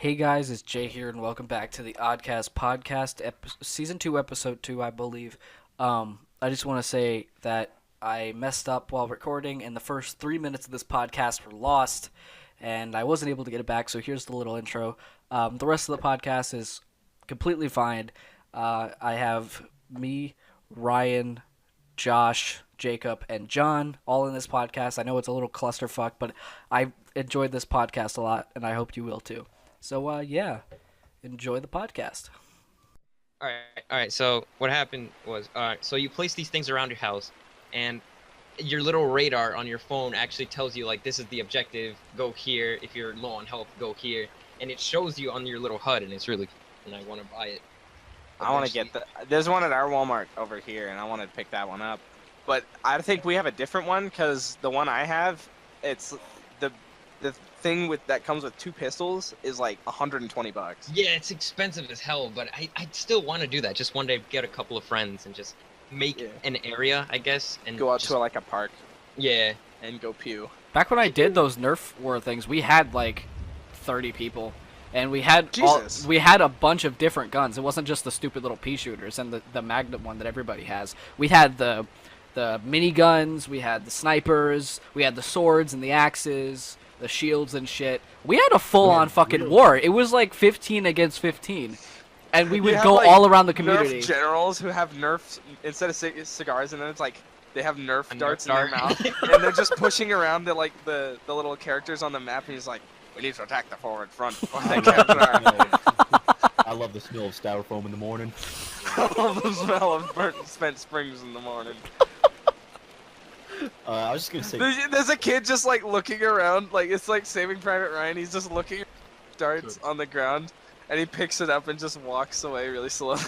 Hey guys, it's Jay here, and welcome back to the ODDcast Podcast, Season 2, Episode 2, I believe. I just want to say that I messed up while recording, and the first 3 minutes of this podcast were lost, and I wasn't able to get it back, so here's the little intro. The rest of the podcast is completely fine. I have me, Ryan, Josh, Jacob, and John all in this podcast. I know it's a little clusterfuck, but I enjoyed this podcast a lot, and I hope you will too. So, yeah, enjoy the podcast. All right. So what happened was, so you place these things around your house, and your little radar on your phone actually tells you, like, this is the objective, go here. If you're low on health, go here. And it shows you on your little HUD, and it's really cool, and I want to buy it. I want to get there's one at our Walmart over here, and I want to pick that one up. But I think we have a different one, because the one I have, it's the thing that comes with 2 pistols is like $120. Yeah, it's expensive as hell, but I still want to do that. Just one day get a couple of friends and just make an area, I guess, and go out to like a park. Yeah, and go pew. Back when I did those Nerf war things, we had like 30 people, and we had a bunch of different guns. It wasn't just the stupid little pea shooters and the Magnum one that everybody has. We had the mini guns, we had the snipers, we had the swords and the axes, the shields and shit. We had a full-on fucking war. It was like 15 against 15. And we would go all around the community. Nerf generals who have Nerf, instead of cigars, and then it's like, they have Nerf darts in their mouth. And they're just pushing around the little characters on the map, and he's like, we need to attack the forward front. I love the smell of styrofoam in the morning. I love the smell of burnt spent springs in the morning. I was just gonna say, there's a kid just like looking around, like it's like Saving Private Ryan. He's just looking at darts on the ground, and he picks it up and just walks away really slowly.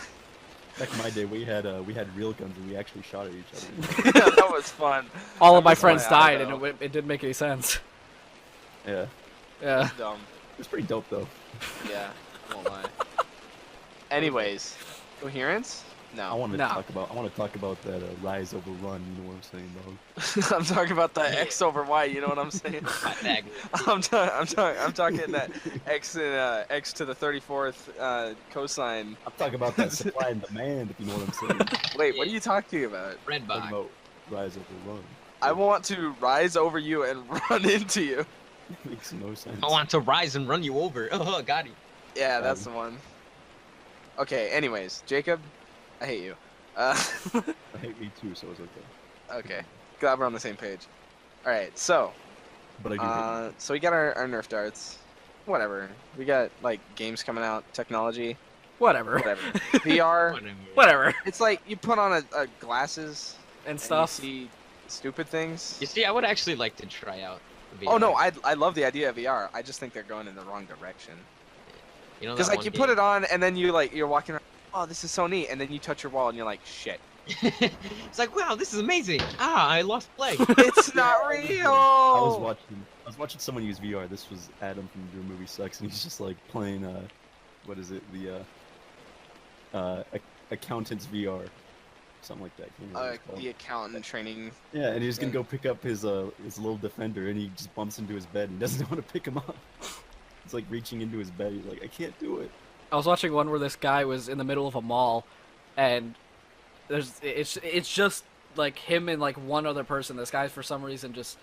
Back in my day, we had real guns and we actually shot at each other. Yeah, that was fun. All of my friends died, and it didn't make any sense. Yeah. Yeah. Dumb. It was pretty dope though. Yeah, I won't lie. Anyways, coherence? No. I want to talk about that rise over run. You know what I'm saying, dog? I'm talking about the X over Y. You know what I'm saying? I'm talking that X and X to the 34th cosine. I'm talking about that supply and demand. If you know what I'm saying. Wait, what are you talking about? Red box. About rise over run. I want to rise over you and run into you. Makes no sense. I want to rise and run you over. Oh, got him. Yeah, that's the one. Okay. Anyways, Jacob. I hate you. I hate me too, so it's okay. Okay. Glad we're on the same page. Alright, so. But I do hate you. So we got our Nerf darts. Whatever. We got, like, games coming out, technology. Whatever. VR. Whatever. It's like you put on a glasses and stuff. And you see stupid things. You see, I would actually like to try out VR. Oh, no, I love the idea of VR. I just think they're going in the wrong direction. You know, because, like, you put it on, and then you're walking around. Oh, this is so neat, and then you touch your wall and you're like, shit. It's like, wow, this is amazing. I lost leg. It's not real. I was watching someone use VR. This was Adam from Your Movie Sucks, and he's just like playing what is it, the accountant's VR, something like that. The accountant training. Yeah, and he's gonna go pick up his little defender, and he just bumps into his bed and doesn't want to pick him up. It's like reaching into his bed. He's like, I can't do it. I was watching one where this guy was in the middle of a mall, and it's just like him and like one other person. This guy for some reason just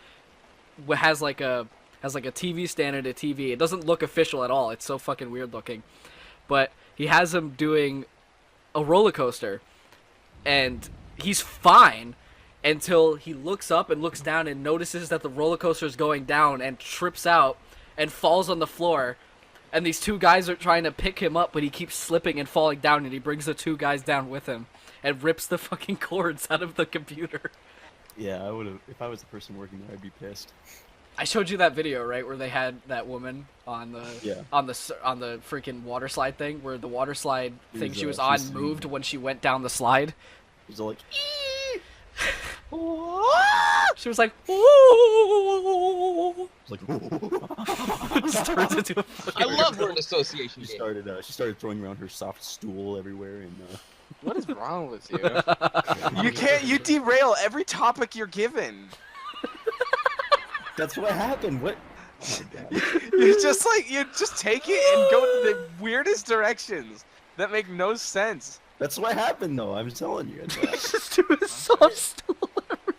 has like a TV stand and a TV. It doesn't look official at all. It's so fucking weird looking, but he has him doing a roller coaster, and he's fine until he looks up and looks down and notices that the roller coaster is going down and trips out and falls on the floor. And these 2 guys are trying to pick him up, but he keeps slipping and falling down, and he brings the 2 guys down with him and rips the fucking cords out of the computer. Yeah, I would have. If I was the person working there, I'd be pissed. I showed you that video, right, where they had that woman on the on the freaking water slide thing, where the water slide thing she was on moved when she went down the slide. It was all like, she was like, ooh. Like, just turns into a I love word association. She started throwing around her soft stool everywhere, and what is wrong with you? You derail every topic you're given. That's what happened. What? You just take it and go to the weirdest directions that make no sense. That's what happened, though. I'm telling you. Just do a soft stool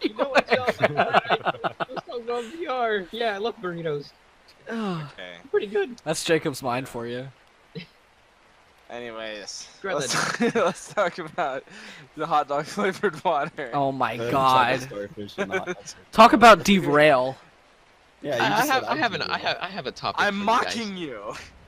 You know what, y'all? Let's talk about VR. Yeah, I love burritos. Okay. Pretty good. That's Jacob's mind for you. Anyways, Grab let's talk about the hot dog flavored water. Oh my Chocolate god. starfish and hot dog. Talk about derail. Yeah, you just said I I'd have a topic. I'm for you mocking you.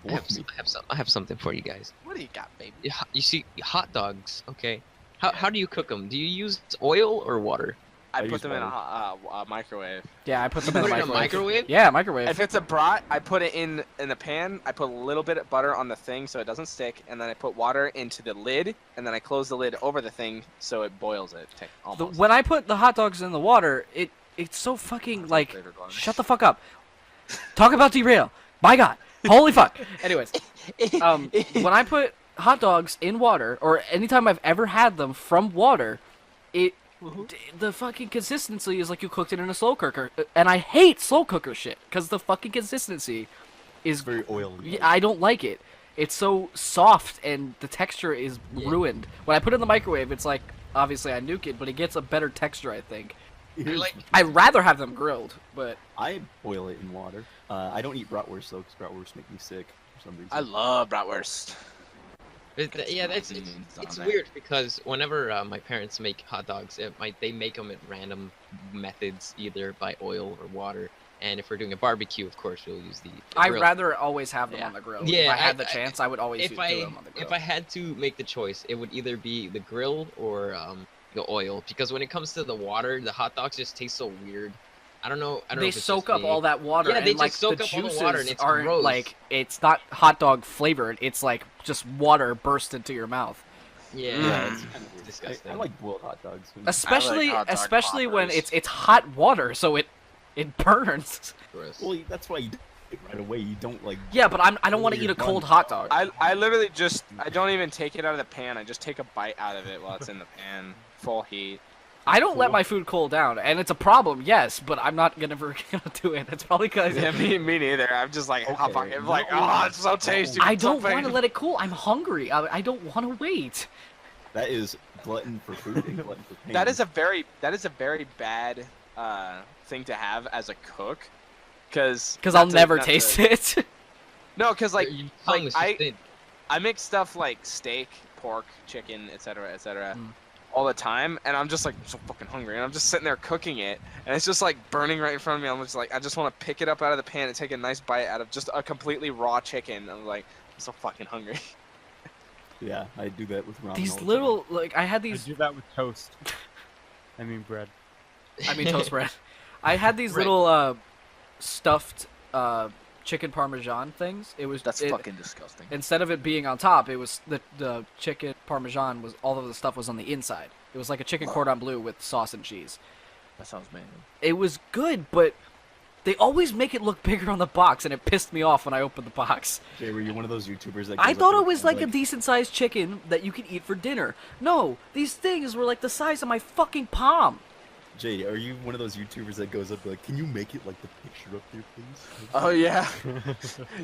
guys. I have something for you guys. What do you got, baby? You see, hot dogs. Okay. How do you cook them? Do you use oil or water? I use put them in water. a microwave. Yeah, I put them You in put the it in a microwave? Yeah, microwave. If it's a brat, I put it in a pan. I put a little bit of butter on the thing so it doesn't stick, and then I put water into the lid, and then I close the lid over the thing so it boils it. Almost. When I put the hot dogs in the water, it's so fucking like. Flavored water. Shut the fuck up. Talk about derail. My god. Holy fuck. Anyways, when I put hot dogs in water, or anytime I've ever had them from water, the fucking consistency is like you cooked it in a slow cooker. And I hate slow cooker shit, because the fucking consistency is... very oily. Yeah, I don't like it. It's so soft, and the texture is ruined. When I put it in the microwave, it's like, obviously I nuke it, but it gets a better texture, I think. I'd rather have them grilled, but... I boil it in water. I don't eat bratwurst, though, because bratwurst make me sick for some reason. I love bratwurst. Yeah, it's weird because whenever my parents make hot dogs, they make them at random methods, either by oil or water. And if we're doing a barbecue, of course, we'll use the I'd grill. rather always have them on the grill. Yeah, if I had the chance, I would always do them on the grill. If I had to make the choice, it would either be the grill or the oil. Because when it comes to the water, the hot dogs just taste so weird. I don't know. They soak up all that water. Yeah, they and, just like, soak the up all the juices water, and it's aren't gross. like it's not hot dog flavored. It's like just water burst into your mouth. Yeah, it's kind of disgusting. I like boiled hot dogs. Especially hot dog when poppers. it's hot water, so it burns. Gross. Well, that's why you do it right away. You don't like. Yeah, but I don't want to Your eat a cold bun. hot dog. I literally I don't even take it out of the pan. I just take a bite out of it while it's in the pan, full heat. I don't let my food cool down, and it's a problem, yes, but I'm not gonna do it. That's probably because Yeah, me neither. I'm just like, Okay. I'm like, oh, it's so tasty. I it's so don't want to big." let it cool. I'm hungry. I don't want to wait. That is glutton for food and glutton for pain. That is a very bad thing to have as a cook, because I'll never taste it. No, because like Your tongue is just thin. I make stuff like steak, pork, chicken, etc., Mm. all the time, and I'm just like so fucking hungry, and I'm just sitting there cooking it, and it's just like burning right in front of me. I'm just like, I just want to pick it up out of the pan and take a nice bite out of just a completely raw chicken. I'm like, I'm so fucking hungry. Yeah, I do that with ramen. These all the little I had I these. do that with toast. I mean bread. I mean toast bread. I had these Right. little stuffed chicken parmesan things. It was fucking disgusting. instead of it being on top, it was the chicken parmesan was all of the stuff was on the inside. It was like a chicken cordon bleu with sauce and cheese. That sounds amazing. It was good, but they always make it look bigger on the box, and it pissed me off when I opened the box. Jay, were you one of those YouTubers that? I goes up thought to it the was and like a decent-sized chicken that you could eat for dinner. No, these things were like the size of my fucking palm. Jay, are you one of those YouTubers that goes up like, can you make it like the picture up there, please? Oh yeah.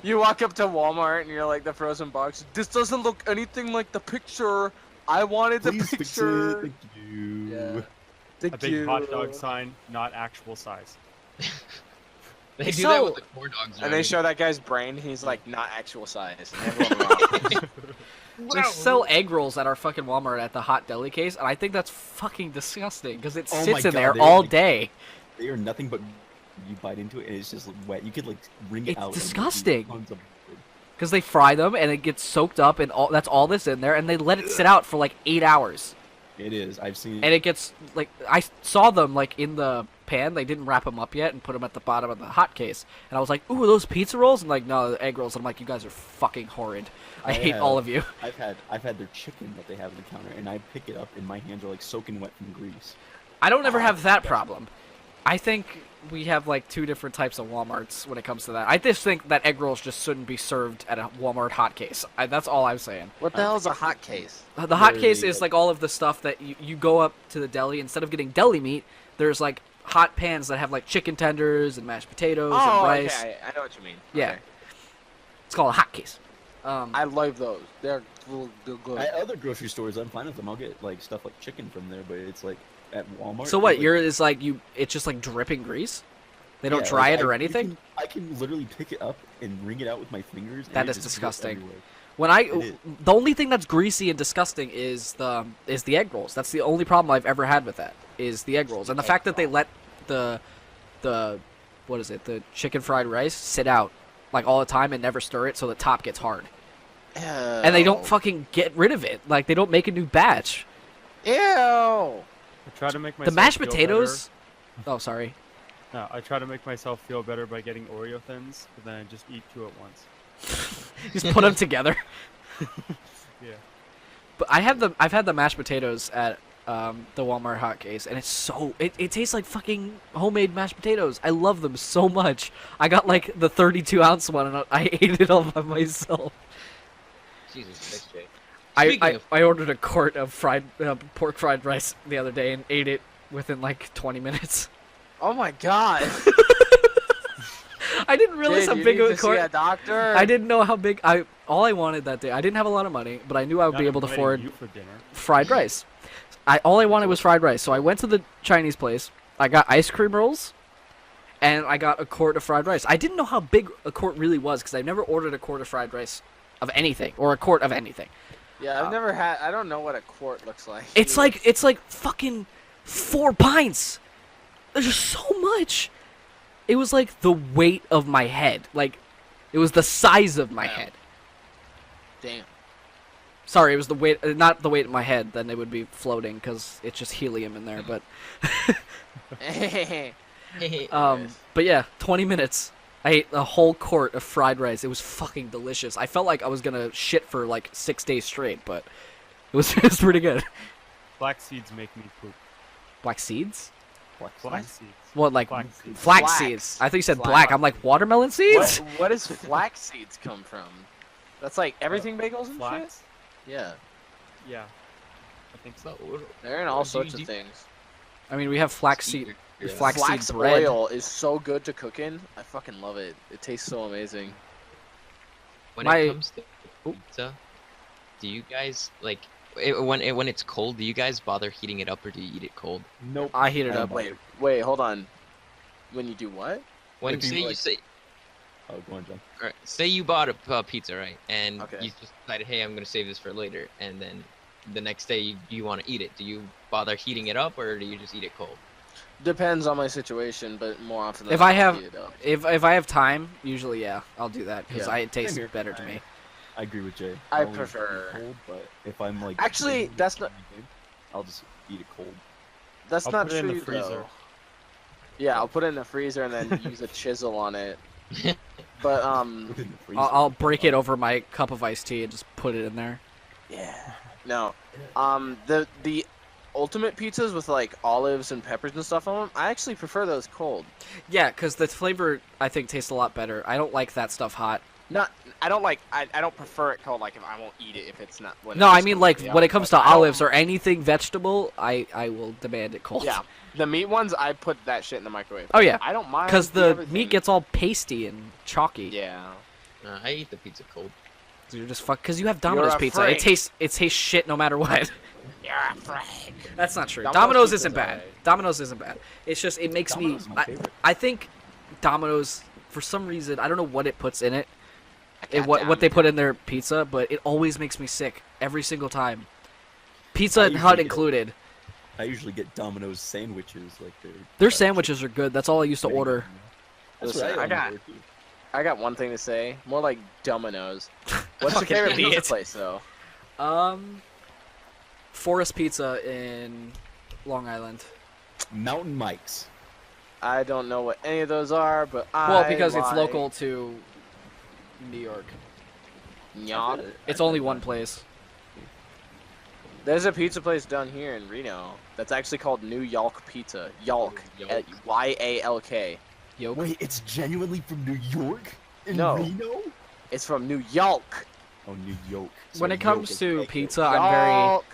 You walk up to Walmart and you're like the frozen box. This doesn't look anything like the picture. I wanted the Please fix picture. it. Thank you. Yeah. A Thank big you. hot dog sign, not actual size. They do So- that with the corn dogs. And they around show that guy's brain. He's like not actual size. And everyone laughs. They sell egg rolls at our fucking Walmart at the hot deli case, and I think that's fucking disgusting because it Oh my sits in God, there they all like- day. They are nothing but you bite into it and it's just wet. You could like wring it It's out. and eat disgusting. tons of- Because they fry them and it gets soaked up, and that's all that's in there, and they let it sit out for like 8 hours. It is. I've seen. And it gets like I saw them like in the pan. They didn't wrap them up yet and put them at the bottom of the hot case. And I was like, "Ooh, are those pizza rolls?" And like, no, the egg rolls. And I'm like, "You guys are fucking horrid. I hate all of you." I've had their chicken that they have on the counter, and I pick it up, and my hands are like soaking wet from grease. I don't ever have that problem. I think we have like two different types of Walmarts when it comes to that. I just think that egg rolls just shouldn't be served at a Walmart hot case. That's all I'm saying. What the hell is a hot case? The hot case Literally, is like all of the stuff that you go up to the deli. Instead of getting deli meat, there's like hot pans that have like chicken tenders and mashed potatoes and Oh, rice. okay. I know what you mean. Yeah. Okay. It's called a hot case. I love those. They're good. At other grocery stores, I'm fine with them. I'll get like stuff like chicken from there, but it's like at Walmart. So what? like, Yours is like it's just like dripping grease. They don't yeah, dry like, it or you anything. I can literally pick it up and wring it out with my fingers. And That it is just drips disgusting. everywhere. When is. the only thing that's greasy and disgusting is the egg rolls. That's the only problem I've ever had with that is the egg rolls and the fact that they let the what is it, the chicken fried rice sit out like all the time and never stir it so the top gets hard. And they don't fucking get rid of it. Like they don't make a new batch. Ew. I try to make myself The mashed feel potatoes. Oh, sorry. better. No, I try to make myself feel better by getting Oreo thins, but then I just eat 2 at once. Just put them together. Yeah. But I've had the mashed potatoes at the Walmart hot case, and it's so it tastes like fucking homemade mashed potatoes. I love them so much. I got like the 32-ounce one, and I ate it all by myself. Jesus Christ, Jay. I Speaking of- ordered a quart of fried pork fried rice the other day and ate it within like 20 minutes. Oh my god. I didn't realize Dude, how you big need of to a see quart. a doctor. I didn't know how big. All I wanted that day. I didn't have a lot of money, but I knew I would Not be able to inviting afford you for dinner. fried rice. All I wanted was fried rice, so I went to the Chinese place. I got ice cream rolls, and I got a quart of fried rice. I didn't know how big a quart really was because I never ordered a quart of fried rice of anything or a quart of anything. Yeah, I've never had. I don't know what a quart looks like. It's like fucking 4 pints. There's just so much. It was like the weight of my head. Like, it was the size of my head. Damn. Sorry, it was the weight, not the weight of my head. Then it would be floating because it's just helium in there. But, but yeah, 20 minutes. I ate a whole quart of fried rice. It was fucking delicious. I felt like I was gonna shit for like 6 days straight, but it was pretty good. Black seeds make me poop. Black seeds? Black seeds. What, like Flax seeds. flax Flax. seeds? I thought you said Flax. black. I'm like watermelon seeds. What does flax seeds come from? That's like everything bagels and Flax? shit. Yeah, Yeah. I think so. they're in all What do sorts you of do? things. I mean, we have flaxseed. Yeah. Flaxseed Flax bread. oil is so good to cook in. I fucking love it. It tastes so amazing. When My- it comes to pizza, do you guys like when it's cold? Do you guys bother heating it up or do you eat it cold? Nope. I heat it I up. don't Wait, hold on. When you do what? When If you, say you like- say Oh, go on, John. all right, say you bought a pizza, right? And Okay. you just decided, hey, I'm gonna save this for later, and then the next day you want to eat it. Do you bother heating it up or do you just eat it cold? Depends on my situation, but more often than If not, I have- heat it up. If I have time, usually yeah, I'll do that because Yeah. it tastes Same here. better to me. I agree with Jay. I I'll eat it prefer- cold, but if I'm like Actually, busy that's or not- anything, I'll just eat it cold. That's I'll not put it in true the freezer. though. Yeah, I'll put it in the freezer and then use a chisel on it. But Put it in the freezer. I'll break it over my cup of iced tea and just put it in there. yeah, no. The ultimate pizzas with like olives and peppers and stuff on them, I actually prefer those cold. Yeah, because the flavor I think tastes a lot better. I don't like that stuff hot. I don't prefer it cold. Like if I won't eat it if it's not. When No, it I just mean comes like from the when it oven, comes to but I don't- olives or anything vegetable, I will demand it cold. Yeah, the meat ones I put that shit in the microwave. Oh yeah, I don't mind because the everything. meat gets all pasty and chalky. Yeah. I eat the pizza cold. So you're just fuck. Because you have Domino's a pizza. freak. It tastes shit no matter what. You're a freak. That's not true. Domino's Domino's pizza's isn't bad. alright. Domino's isn't bad. It's just it makes Domino's is me. my favorite. I think Domino's for some reason I don't know what it puts in it. God What damn they it. put in their pizza, but it always makes me sick every single time. Pizza I and Hut usually get- included. I usually get Domino's sandwiches, like Their sandwiches are good. That's all I used to order. That's Listen, what I I got- order, too. I got one thing to say. More like Domino's. What's your Fucking favorite pizza idiot. place though? Forest Pizza in Long Island. Mountain Mike's. I don't know what any of those are, but Well, I because it's like local to New York. Nyok. It's only one place. There's a pizza place down here in Reno that's actually called New Yalk Pizza. Yalk. Yalk. Y-A-L-K. Yolk. Wait, it's genuinely from New York? In No. Reno? It's from New Yalk. Oh, New York. When So it comes York is to like- pizza, Yalk.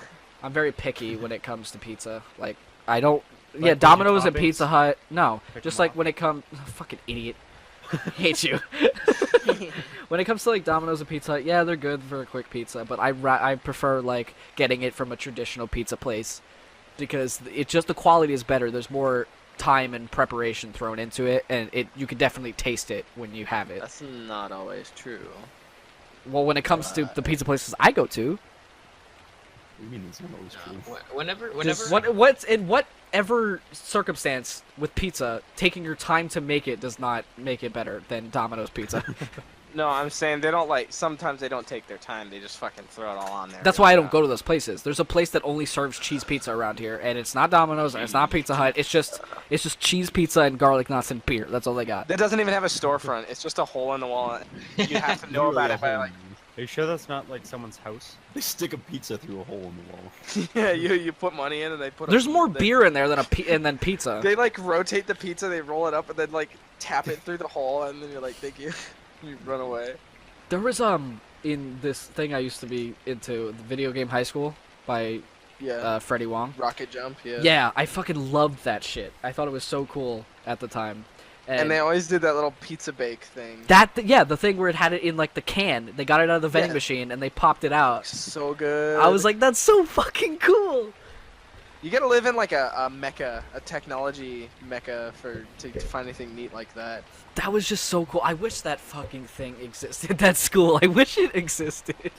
I'm very picky when it comes to pizza. Like I don't yeah, Like, Domino's and toppings? Pizza Hut. No, Pick just 'em like off. when it comes, fucking idiot, hate you. When it comes to like Domino's and Pizza Hut, yeah, they're good for a quick pizza, but I prefer like getting it from a traditional pizza place because it just the quality is better. There's more time and preparation thrown into it, and you can definitely taste it when you have it. That's not always true. Well, when it comes to the pizza places I go to, What do you mean it's not always true? Whenever what's in whatever circumstance with pizza, taking your time to make it does not make it better than Domino's pizza. No, I'm saying they don't like. Sometimes they don't take their time. They just fucking throw it all on there. That's why I don't go to those places. There's a place that only serves cheese pizza around here, and it's not Domino's and it's not Pizza Hut. It's just cheese pizza and garlic nuts and beer. That's all they got. That doesn't even have a storefront. It's just a hole in the wall. You have to know about it by like. Are you sure that's not like someone's house? They stick a pizza through a hole in the wall. Yeah, you put money in and they put. There's more beer in there than than pizza. They like rotate the pizza. They roll it up and then like tap it through the hole, and then you're like, thank you. You run away. There was in this thing I used to be into, the video game High School by Yeah. Freddie Wong. Rocket jump. Yeah. Yeah, I fucking loved that shit. I thought it was so cool at the time. And they always did that little pizza bake thing. The thing where it had it in like the can. They got it out of the vending Yeah. machine and they popped it out. So good. I was like, that's so fucking cool. you gotta live in like a mecca, a technology mecca to find anything neat like that. That was just so cool. I wish that fucking thing existed. That school. I wish it existed.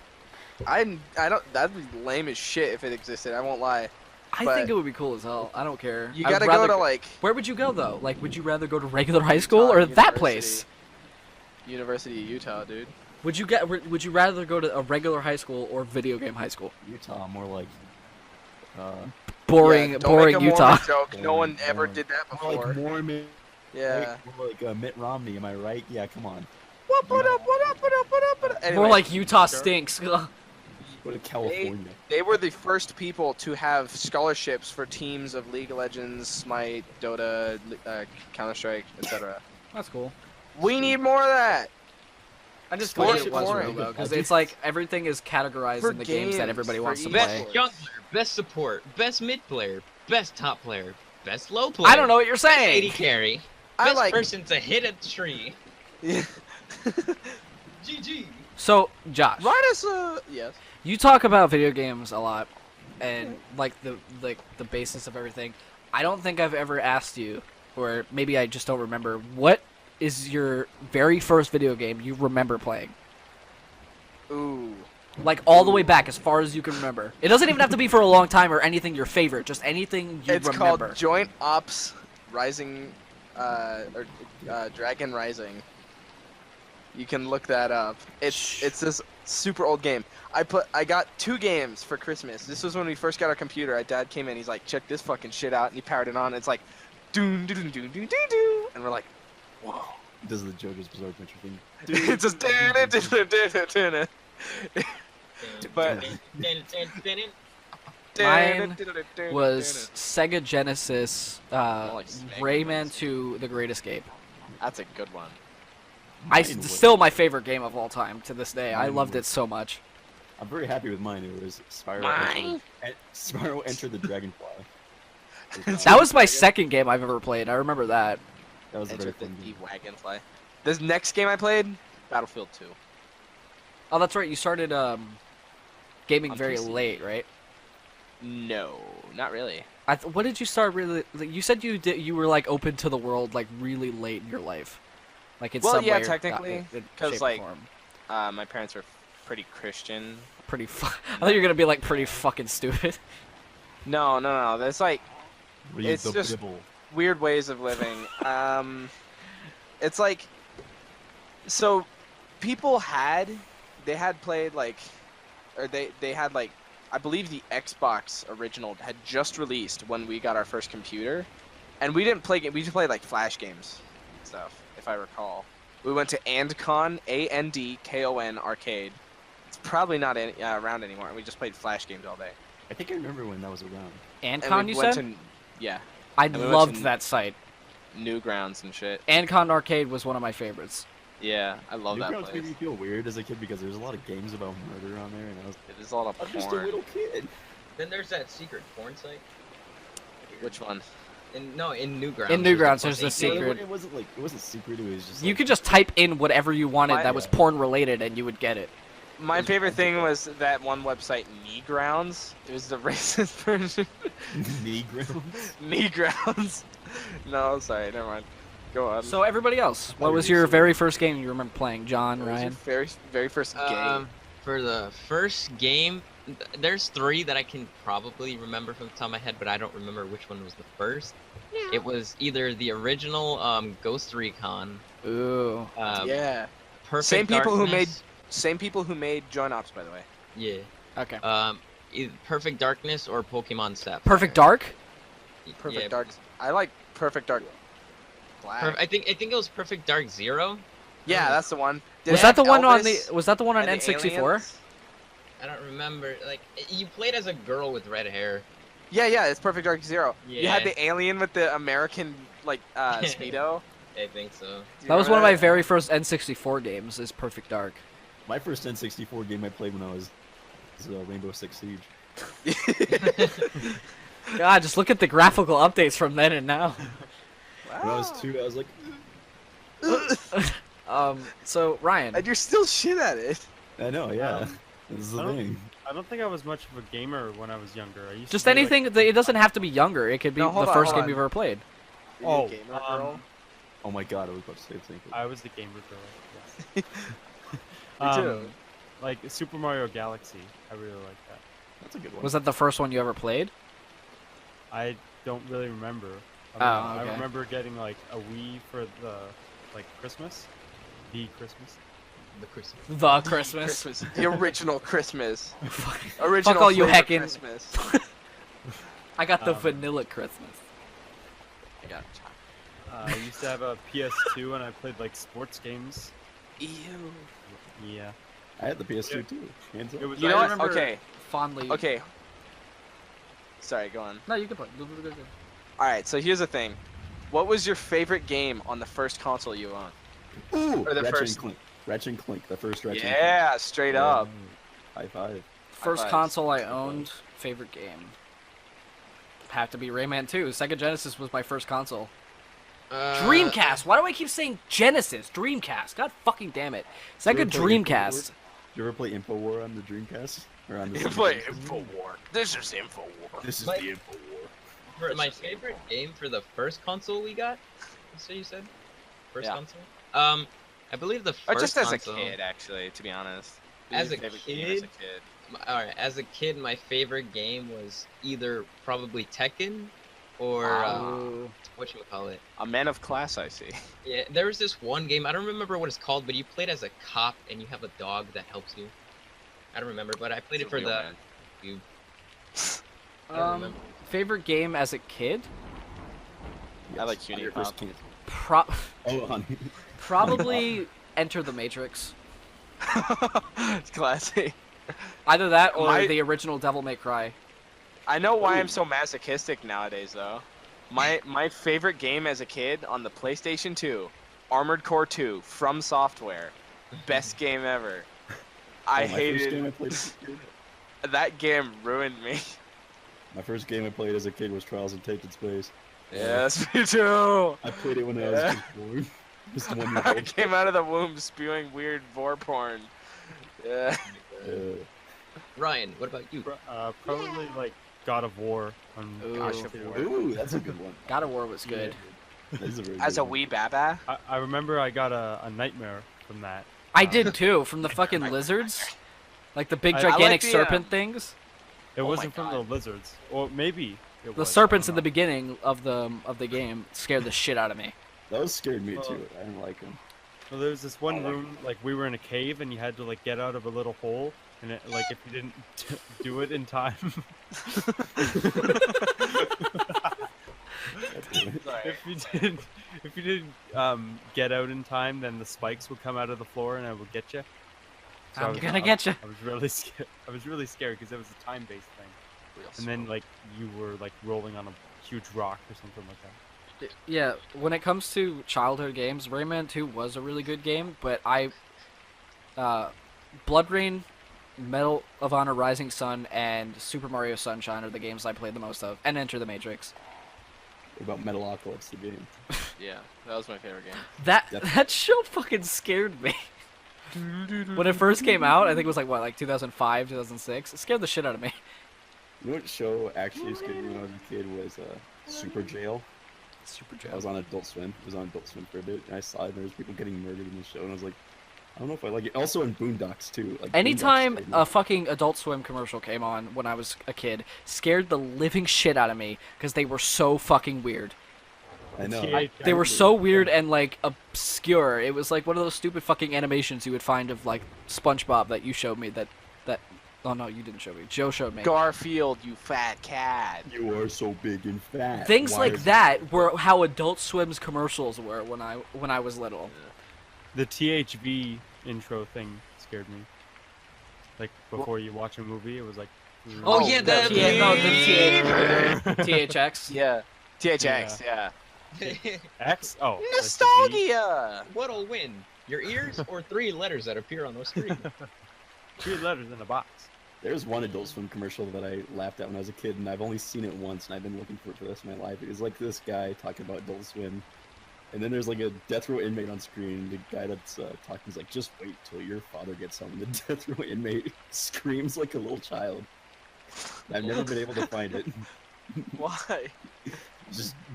I don't. That'd be lame as shit if it existed. I won't lie. I But- think it would be cool as hell. I don't care. You I would gotta rather go to like Where would you go though? Like, would you rather go to regular high school or that place? University of Utah, dude. Would you rather go to a regular high school or video game high school? Utah, more like. Boring, Yeah, don't boring make a Mormon Utah. Joke. No one Boring, ever boring. did that More before. like Mormon. Yeah. More like Mitt Romney, am I right? Yeah, come on. What up? Anyway, More like Utah stinks. Ugh. Go to California. they were the first people to have scholarships for teams of League of Legends, Smite, Dota, Counter-Strike, etc. That's cool. We need more of that. I just Sport wish it was boring. real though, because it's like everything is categorized For in the games that games, everybody for wants to esports. play. best jungler, best support, best mid player, best top player, best low player. I don't know what you're AD saying. carry, I best like. person to hit a tree. Yeah. GG. So, Josh, Write us yes. you talk about video games a lot, and like the basis of everything. I don't think I've ever asked you, or maybe I just don't remember. What is your very first video game you remember playing? Ooh. Like all the way back, as far as you can remember. It doesn't even have to be for a long time or anything your favorite. Just anything you It's remember. called Joint Ops Rising, Dragon Rising. You can look that up. It's this super old game. I got 2 games for Christmas. This was when we first got our computer. Our dad came in. He's like, check this fucking shit out, and he powered it on. It's like, doon doon doon doon doon doon, and we're like, whoa. Does the JoJo's Bizarre Adventure thing. It's just But Mine was Sega Genesis, like Sega Rayman Genesis. 2: The Great Escape. That's a good one. Mine was- Still my favorite game of all time to this day. I Mine loved was- it so much. I'm very happy with mine. It was Spyro. Mine? Spyro Enter the Dragonfly. That was my second game I've ever played. I remember that. That was a very Enter the fun game. Wagonfly. This next game I played, Battlefield 2. Oh, that's right. You started gaming On very PC. late, right? No, not really. What did you start really? Like, you said you were like open to the world like really late in your life, like in Well, some yeah, way. technically, shape, 'cause, or like, form. My parents were pretty Christian. Pretty. I thought you were gonna be like pretty fucking stupid. No. There's like Read It's the just- Bible. weird ways of living. It's like, so people had played like, or they had like, I believe the Xbox original had just released when we got our first computer, and we didn't play we just played like flash games and stuff, if I recall. We went to Andcon, ANDKON arcade. It's probably not around anymore, and we just played flash games all day. I think I remember when that was around. And Ancon, we you went said? to, yeah, I we went loved to- that site. Newgrounds and shit. Ancon Arcade was one of my favorites. Yeah, I love that Newgrounds place. made me feel weird as a kid because there's a lot of games about murder on there, and I was It is a lot of I'm just a porn. little kid. Then there's that secret porn site. Which one? In Newgrounds. In Newgrounds, there's the secret. It wasn't secret. It was just. You like, could just type in whatever you wanted My- that was porn related, and you would get it. My favorite thing was that one website, Knee Grounds. It was the racist version. Negroes. Knee Grounds. No, sorry, never mind. Go on. So everybody else, what What was did you your say? very first game you remember playing? John, What was your Ryan? very first game. For the first game, there's 3 that I can probably remember from the top of my head, but I don't remember which one was the first. It was either the original Ghost Recon, Ooh. Yeah. Perfect Same people who Darkness. Same people who made Join Ops, by the way. Yeah. Okay. Perfect Darkness or Pokemon Sapphire. Perfect Dark? Perfect Yeah, Dark. I like Perfect Dark Black. I think it was Perfect Dark Zero. Yeah, that's the one. Did Was it that the have one on the? Elvis Was that the one on and the N64? aliens? I don't remember. Like you played as a girl with red hair. Yeah, it's Perfect Dark Zero. You had Yeah. the alien with the American speedo. I think so. Do you That was remember one of my that? very first N64 games. Is Perfect Dark. My first N64 game I played when I was Rainbow Six Siege. God, just look at the graphical updates from then and now. When I was 2, I was like, So Ryan, And you're still shit at it. I know, yeah. Um, This is the I don't- thing. I don't think I was much of a gamer when I was younger. I used just to play, anything. It doesn't have to be younger. It could be No, hold the on, first hold game on. you've ever played. Were you a Oh, gamer girl? Oh my god, I was about to say the same thing. I was the gamer girl. Yes. Me too. Like Super Mario Galaxy, I really like that. That's a good one. Was that the first one you ever played? I don't really remember. Oh, I okay. remember getting like a Wii for the Christmas, the Christmas. The Christmas. The Christmas. The original Christmas. Original Fuck all you flavor heckin'- Christmas. I got the Um, vanilla Christmas. I got I used to have a PS2 and I played like sports games. Ew. Yeah. I had the PS2 too. Hands up. It was. You I know what? remember- Okay. Fondly. Okay. Sorry, go on. No, you can play. Go, go, go, go. Alright, so here's the thing. What was your favorite game on the first console you owned? Ooh, Or the Ratchet first- and Clank. Ratchet and Clank, the first Ratchet Yeah, straight and up. Clank. High five. First fives. console I owned, favorite game. Have to be Rayman 2. Sega Genesis was my first console. Dreamcast. Why do I keep saying Genesis? Dreamcast. God fucking damn it. Sega Did you ever play Dreamcast. Did you ever play InfoWar on the Dreamcast? Or on the You Sega play Genesis? InfoWar. This is InfoWar. This is My- the InfoWar. For my favorite game for the first console we got. So you said first Yeah. console. I believe the Or first just as a console. kid, actually, to be honest. As Your a favorite game as a kid? kid. All right, as a kid, my favorite game was either probably Tekken or Ooh. whatchamacallit. A man of class, I see. Yeah, there was this one game. I don't remember what it's called, but you played as a cop and you have a dog that helps you. I don't remember, but I played it for Real the. man. You. I don't remember. Favorite game as a kid? I like Yes, Cutie on your Pop. first can- Pro- Oh, honey. probably Enter the Matrix. It's classy. Either that or My- the original Devil May Cry. I know why I'm so masochistic nowadays, though. My favorite game as a kid on the PlayStation 2, Armored Core 2, From Software, best game ever. I Oh, my first game I hated played as a kid. that game. Ruined me. My first game I played as a kid was Trials and Taken Space. Yes, me too. I played it when I was Yeah. just born. Just 1 year I old. came out of the womb spewing weird vor porn. Yeah. Ryan, what about you? Probably like God of War on Ooh. Gosh of PS2. War. Ooh, that's a good one. God of War was good. That is a very As good a one. wee baba. I remember I got a nightmare from that. I did too, from the fucking lizards. Like the big I gigantic like the, serpent things. It Oh my wasn't from the God. lizards, or maybe it The was, I serpents don't in the know. beginning of the game scared the shit out of me. Those scared me too. I didn't like them. Well, there was this one I like room, like we were in a cave, and you had to like get out of a little hole, and it, like if you didn't do it in time, if you didn't get out in time, then the spikes would come out of the floor and it would get you. So I'm gonna get you. I was really scared. I was really scared because it was a time-based thing, and then like you were like rolling on a huge rock or something like that. Yeah, when it comes to childhood games, Rayman 2 was a really good game, but Blood Rain, Medal of Honor Rising Sun, and Super Mario Sunshine are the games I played the most of, and Enter the Matrix. What about Metalocalypse, the game? Yeah, that was my favorite game. That show fucking scared me. When it first came out, I think it was like 2005, 2006. It scared the shit out of me. You know what show actually scared me when I was a kid was Super Jail. Super I Jail. was on Adult Swim. It was on Adult Swim for a bit, and I saw it, and there was people getting murdered in the show, and I was like, I don't know if I like it. Also in Boondocks too. Like, Anytime Boondocks scared me. a fucking Adult Swim commercial came on when I was a kid, scared the living shit out of me because they were so fucking weird. I know. They were so weird and like obscure. It was like one of those stupid fucking animations you would find of like SpongeBob that you showed me. That oh no, you didn't show me. Joe showed me. Garfield, you fat cat. You are so big and fat. Things Why like is- that were how Adult Swim's commercials were when I was little. The THV intro thing scared me. Like before you watch a movie, it was like. Oh, yeah, the THX. Yeah. THX, yeah. X. Oh. Nostalgia! What'll win? Your ears or 3 letters that appear on the screen? 3 letters in a box. There's one Adult Swim commercial that I laughed at when I was a kid, and I've only seen it once, and I've been looking for it for the rest of my life. It was like this guy talking about Adult Swim, and then there's like a death row inmate on screen. The guy that's talking is like, "Just wait till your father gets home." The death row inmate screams like a little child. I've never been able to find it. Why?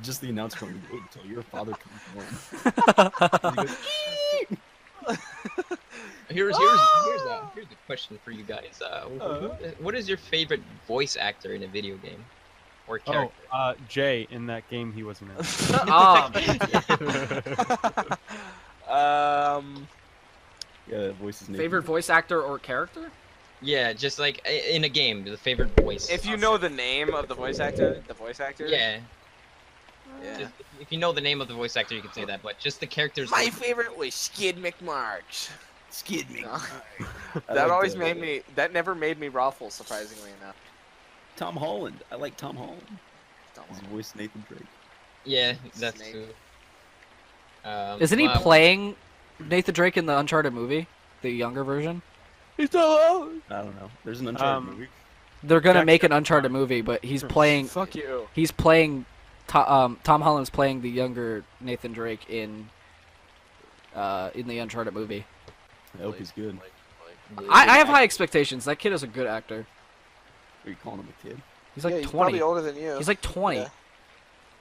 Just the announcement, "Wait till your father comes home." And he goes, Here's a question for you guys. What is your favorite voice actor in a video game or character? Oh, Jay in that game he wasn't in. Yeah, that voice is Nathan. Favorite voice actor or character? Yeah, just like in a game, the favorite voice. If you know the name of the voice actor, Yeah. Yeah. Just, if you know the name of the voice actor, you can say that. But just the characters. My favorite was Skid McMarch. Skid me. That always made me. That never made me ruffle, surprisingly enough. Tom Holland. I like Tom Holland. His voice Nathan Drake. Yeah, that's Snake. true. Isn't he playing Nathan Drake in the Uncharted movie, the younger version? He's so I don't know. There's an Uncharted movie. They're gonna Jack- make an Uncharted movie, but he's playing. Fuck you. He's playing. Tom Holland's playing the younger Nathan Drake in the Uncharted movie. I hope he's good. I have high expectations. That kid is a good actor. Are you calling him a kid? He's like yeah, he's 20. probably older than you. He's like 20. Yeah.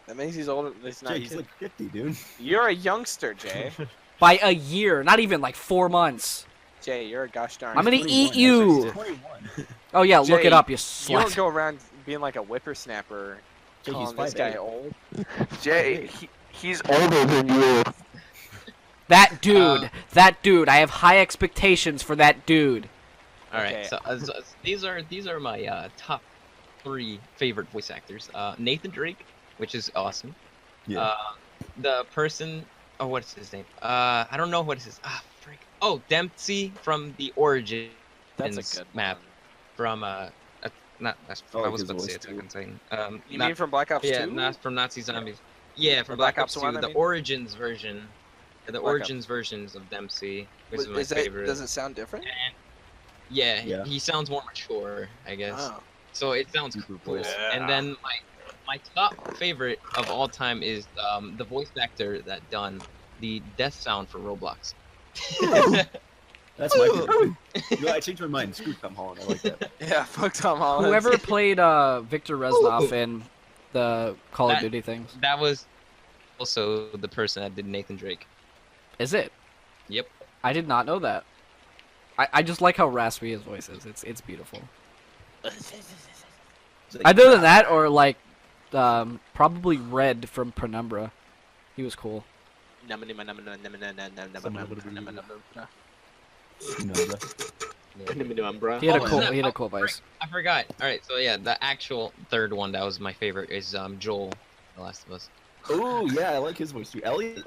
That means he's older. He's not. Jake, he's like 50, dude. You're a youngster, Jay. By a year, not even like 4 months. Jay, you're a gosh darn. I'm gonna 21, eat you. He's 21. Oh yeah, look Jay, it up, you You don't slut. go around being like a whippersnapper. Jake, he's Calling this guy 5'8". old. Jay, he's older than you. That dude. I have high expectations for that dude. All right, Okay. so these are my top 3 favorite voice actors. Nathan Drake, which is awesome. Yeah. The person, oh, what's his name? I don't know what it is. Frick. Oh, Dempsey from the Origins That's a good map. one. From not that's I like I was his about to say voice, Attack too. on Titan. You Not- mean from Black Ops 2? yeah, not from Nazi Zombies. Yeah, from Black Black Ops Ops 1, 2, I the mean? Origins version. The Black Origins versions of Dempsey, which is my Is that, favorite. does it sound different? Yeah, Yeah. he sounds more mature, I guess. Oh. So it sounds Super cool. cool. And then my top favorite of all time is the voice actor that done the death sound for Roblox. That's my favorite. No, I changed my mind. Screw Tom Holland. I like that. Yeah, fuck Tom Holland. Whoever played Victor Reznov in the Call of That- Duty things. That was also the person that did Nathan Drake. Is it? Yep. I did not know that. I just like how raspy his voice is. It's beautiful. Other than that, or like probably Red from Penumbra. He was cool. He had a Oh, cool snap. he had a Oh, cool voice. I forgot. All right, so yeah, the actual third one that was my favorite is Joel, The Last of Us. Oh yeah, I like his voice too. Ellie's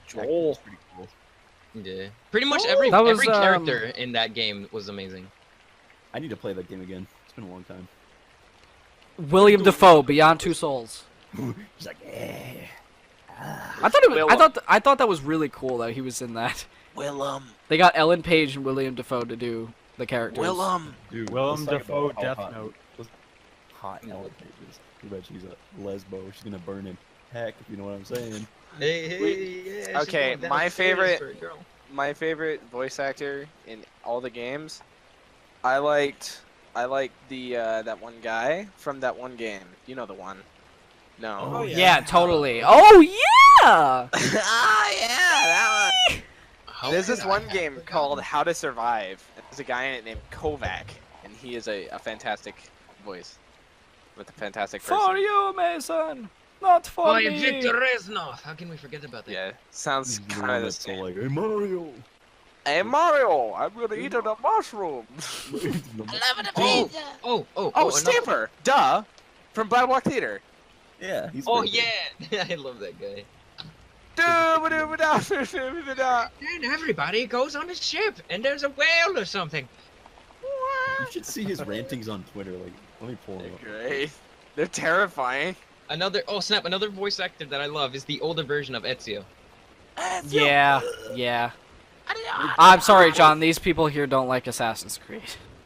Joel. pretty cool. Yeah. Pretty much every That was, every character in that game was amazing. I need to play that game again. It's been a long time. William Dafoe, Beyond Two Souls. He's like, eh. I thought that was really cool that he was in that. Willem. They got Ellen Page and William Dafoe to do the characters. Willem. Dude, Willem let's talk Dafoe, about how Death hot- Note. let's- Hot Ellen Pages. Too bad she's a lesbo. She's gonna burn him. heck, if you know what I'm saying. Hey, yeah, she's Okay, going down my serious favorite- for a girl. My favorite voice actor in all the games. I liked the that one guy from that one game. You know the one. No. Oh, Yeah, totally. Oh yeah. Ah, yeah, that one. How There's could this I one have game forgotten? called How to Survive. There's a guy in it named Kovac, and he is a fantastic voice with a fantastic person. For you, Mason. Not for Oh, me. Victor Reznov! How can we forget about that? Yeah, sounds He's the kind one of the that's so same. like, hey Mario. Hey Mario, I'm gonna eat a mushroom. Oh, oh, Oh, another- Stamper, duh, from Battle Block Theater. Yeah, he's Oh pretty good. yeah, I love that guy. Da-ba-da-ba-da-ba-da-ba-da. And everybody goes on a ship, and there's a whale or something. You should see his rantings on Twitter. Like, let me pull him up. Great. They're terrifying. Oh snap! Another voice actor that I love is the older version of Ezio. Yeah, yeah. I'm sorry, John. These people here don't like Assassin's Creed.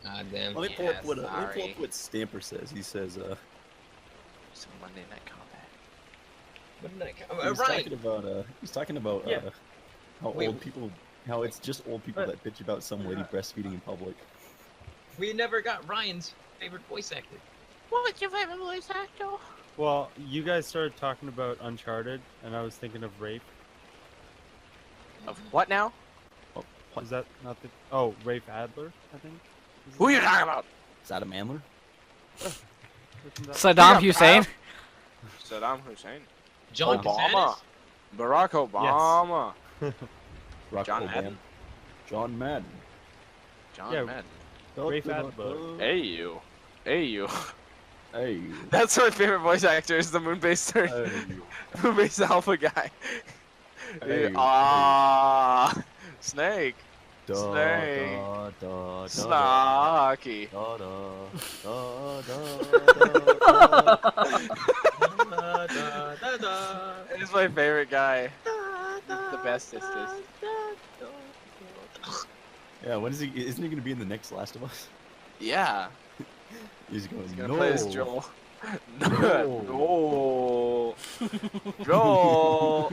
Ah damn. Let me pull up what let me pull sorry. up what Stamper says. He says, Some Monday Night Combat. What did he's talking about Yeah. how Wait. old people, how it's just old people that bitch about some lady breastfeeding in public. We never got Ryan's favorite voice actor. What's your favorite voice actor? Well, you guys started talking about Uncharted, and I was thinking of Rafe. Of what now? Is that not the? Oh, Rafe Adler, I think. Is Who are you it? talking about? Is that a Mandler? Isn't that- Saddam Hussein. Saddam Hussein. John Obama. Casanis? Barack Obama. Rock John Obama. Madden. John Madden. John Yeah, Madden. Rafe Adler. Hey you. Hey you. Hey. That's my favorite voice actor is the Moonbase Moonbase Alpha guy. Hey. Ah, Snake. Da, Snake. da, da, da, Snacky. da, da, da, da, da. He's my favorite guy. The bestest. Yeah, when is he? Isn't he gonna be in the next Last of Us? Yeah. He's going. He's gonna no. play as Joel. No. No. Joel.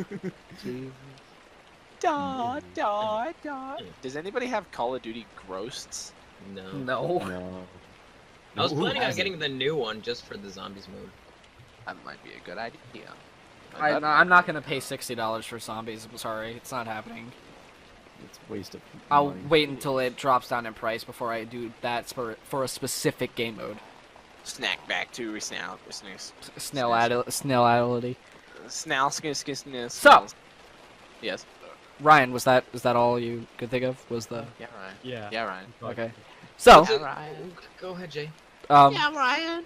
Da, da, da. Does anybody have Call of Duty Ghosts? No. No. No. I was Who planning on has getting it? the new one just for the zombies mode. That might be a good idea. I'm not gonna pay $60 for zombies. I'm sorry, it's not happening. It's a waste of. I'll money. wait until it drops down in price before I do that for a specific game mode. Snack back to snail. Snaility. Snail, skin. So- Yes. Ryan, is that all you could think of? Was the Yeah, Ryan. Yeah. Yeah, Ryan. okay? So, Yeah, Ryan. Go ahead, Jay. Ryan.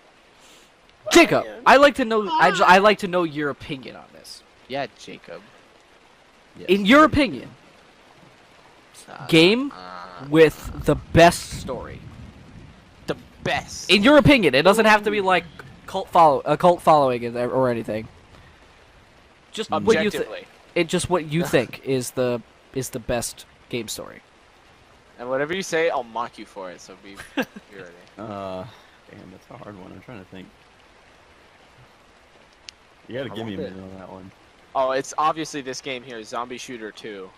Jacob, I like to know. I like to know your opinion on this. Yeah, Jacob. Yes. In your opinion, game with the best story. the best. In your opinion, it doesn't have to be like a cult following or anything. Just what you Objectively. just what you think is the best game story. And whatever you say, I'll mock you for it. So be ready. Damn, that's a hard one. I'm trying to think. You gotta give me a minute on that one. Oh, it's obviously this game here, Zombie Shooter 2.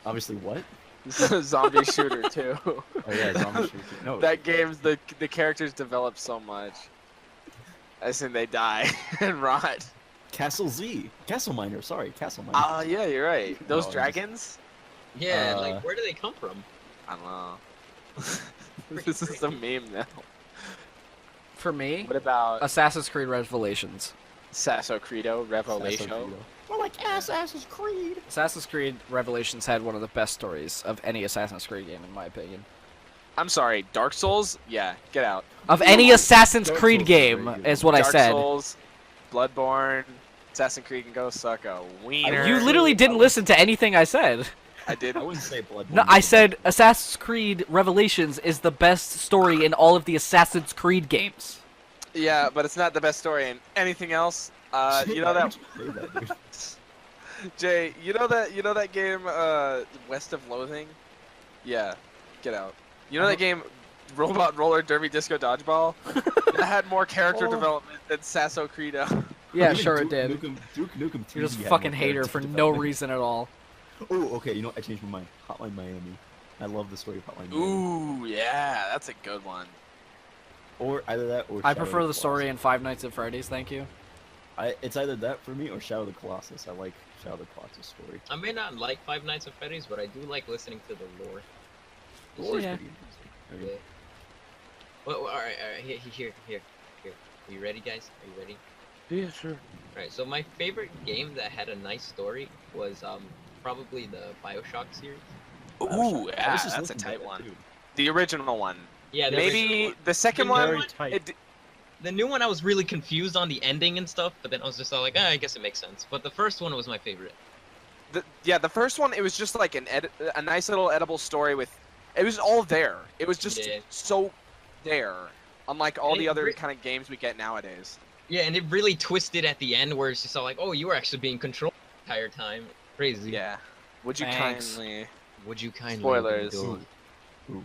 Obviously, what? Zombie Shooter 2. Oh yeah, Zombie Shooter. No, That game's the characters develop so much. As in they die and rot. Castle Z. Castle Miner. Sorry, Castle Miner. Oh yeah, you're right. Those No, I'm dragons? Yeah, like where do they come from? I don't know. This is a meme now. For me, What about Assassin's Creed Revelations. Sasso Credo Revelation? More like Assassin's Creed. Assassin's Creed Revelations had one of the best stories of any Assassin's Creed game, in my opinion. I'm sorry, Dark Souls? Yeah, get out. Of any Assassin's Dark Creed Souls is game, very good. is what I Dark said. Souls, Bloodborne, Assassin's Creed can go suck a wiener. You literally didn't listen to anything I said. I did. I wouldn't say Bloodborne. No, I said Assassin's Creed Revelations is the best story in all of the Assassin's Creed games. Yeah, but it's not the best story in anything else. You know that Jay, you know that game West of Loathing? Yeah. Get out. You know that game Robot Roller Derby Disco Dodgeball? That had more character development than Sasso Credo. Yeah, Even sure it Duke did. Nukem, Duke Nukem 3 You're just had fucking more hater character for no development. reason at all. Oh, okay. You know what? I changed my mind. Hotline Miami. I love the story of Hotline Miami. Ooh, yeah, that's a good one. Or either that or I Shadow prefer of the story Colossus. in Five Nights at Freddy's. Thank you. It's either that for me or Shadow of the Colossus. I like Shadow of the Colossus story. I may not like Five Nights at Freddy's, but I do like listening to the lore. Lore is Yeah. pretty interesting. Yeah. Well, all right. Here. Are you ready, guys? Are you ready? Yeah, sure. All right. So my favorite game that had a nice story was probably the BioShock series. Ooh, I was yeah, just that's a looking tight at that one. too. The original one. Yeah. The Maybe original one. the second The one. Very tight. The new one, I was really confused on the ending and stuff, but then I was just all like, I guess it makes sense. But the first one was my favorite. The first one, it was just like a nice little edible story with. It was all there. It was just Yeah. so there, unlike all And the it other re- kind of games we get nowadays. Yeah, and it really twisted at the end where it's just all like, oh, you were actually being controlled the entire time. Crazy. Yeah. Would you Thanks. kindly? Would you kindly Spoilers. go- Ooh,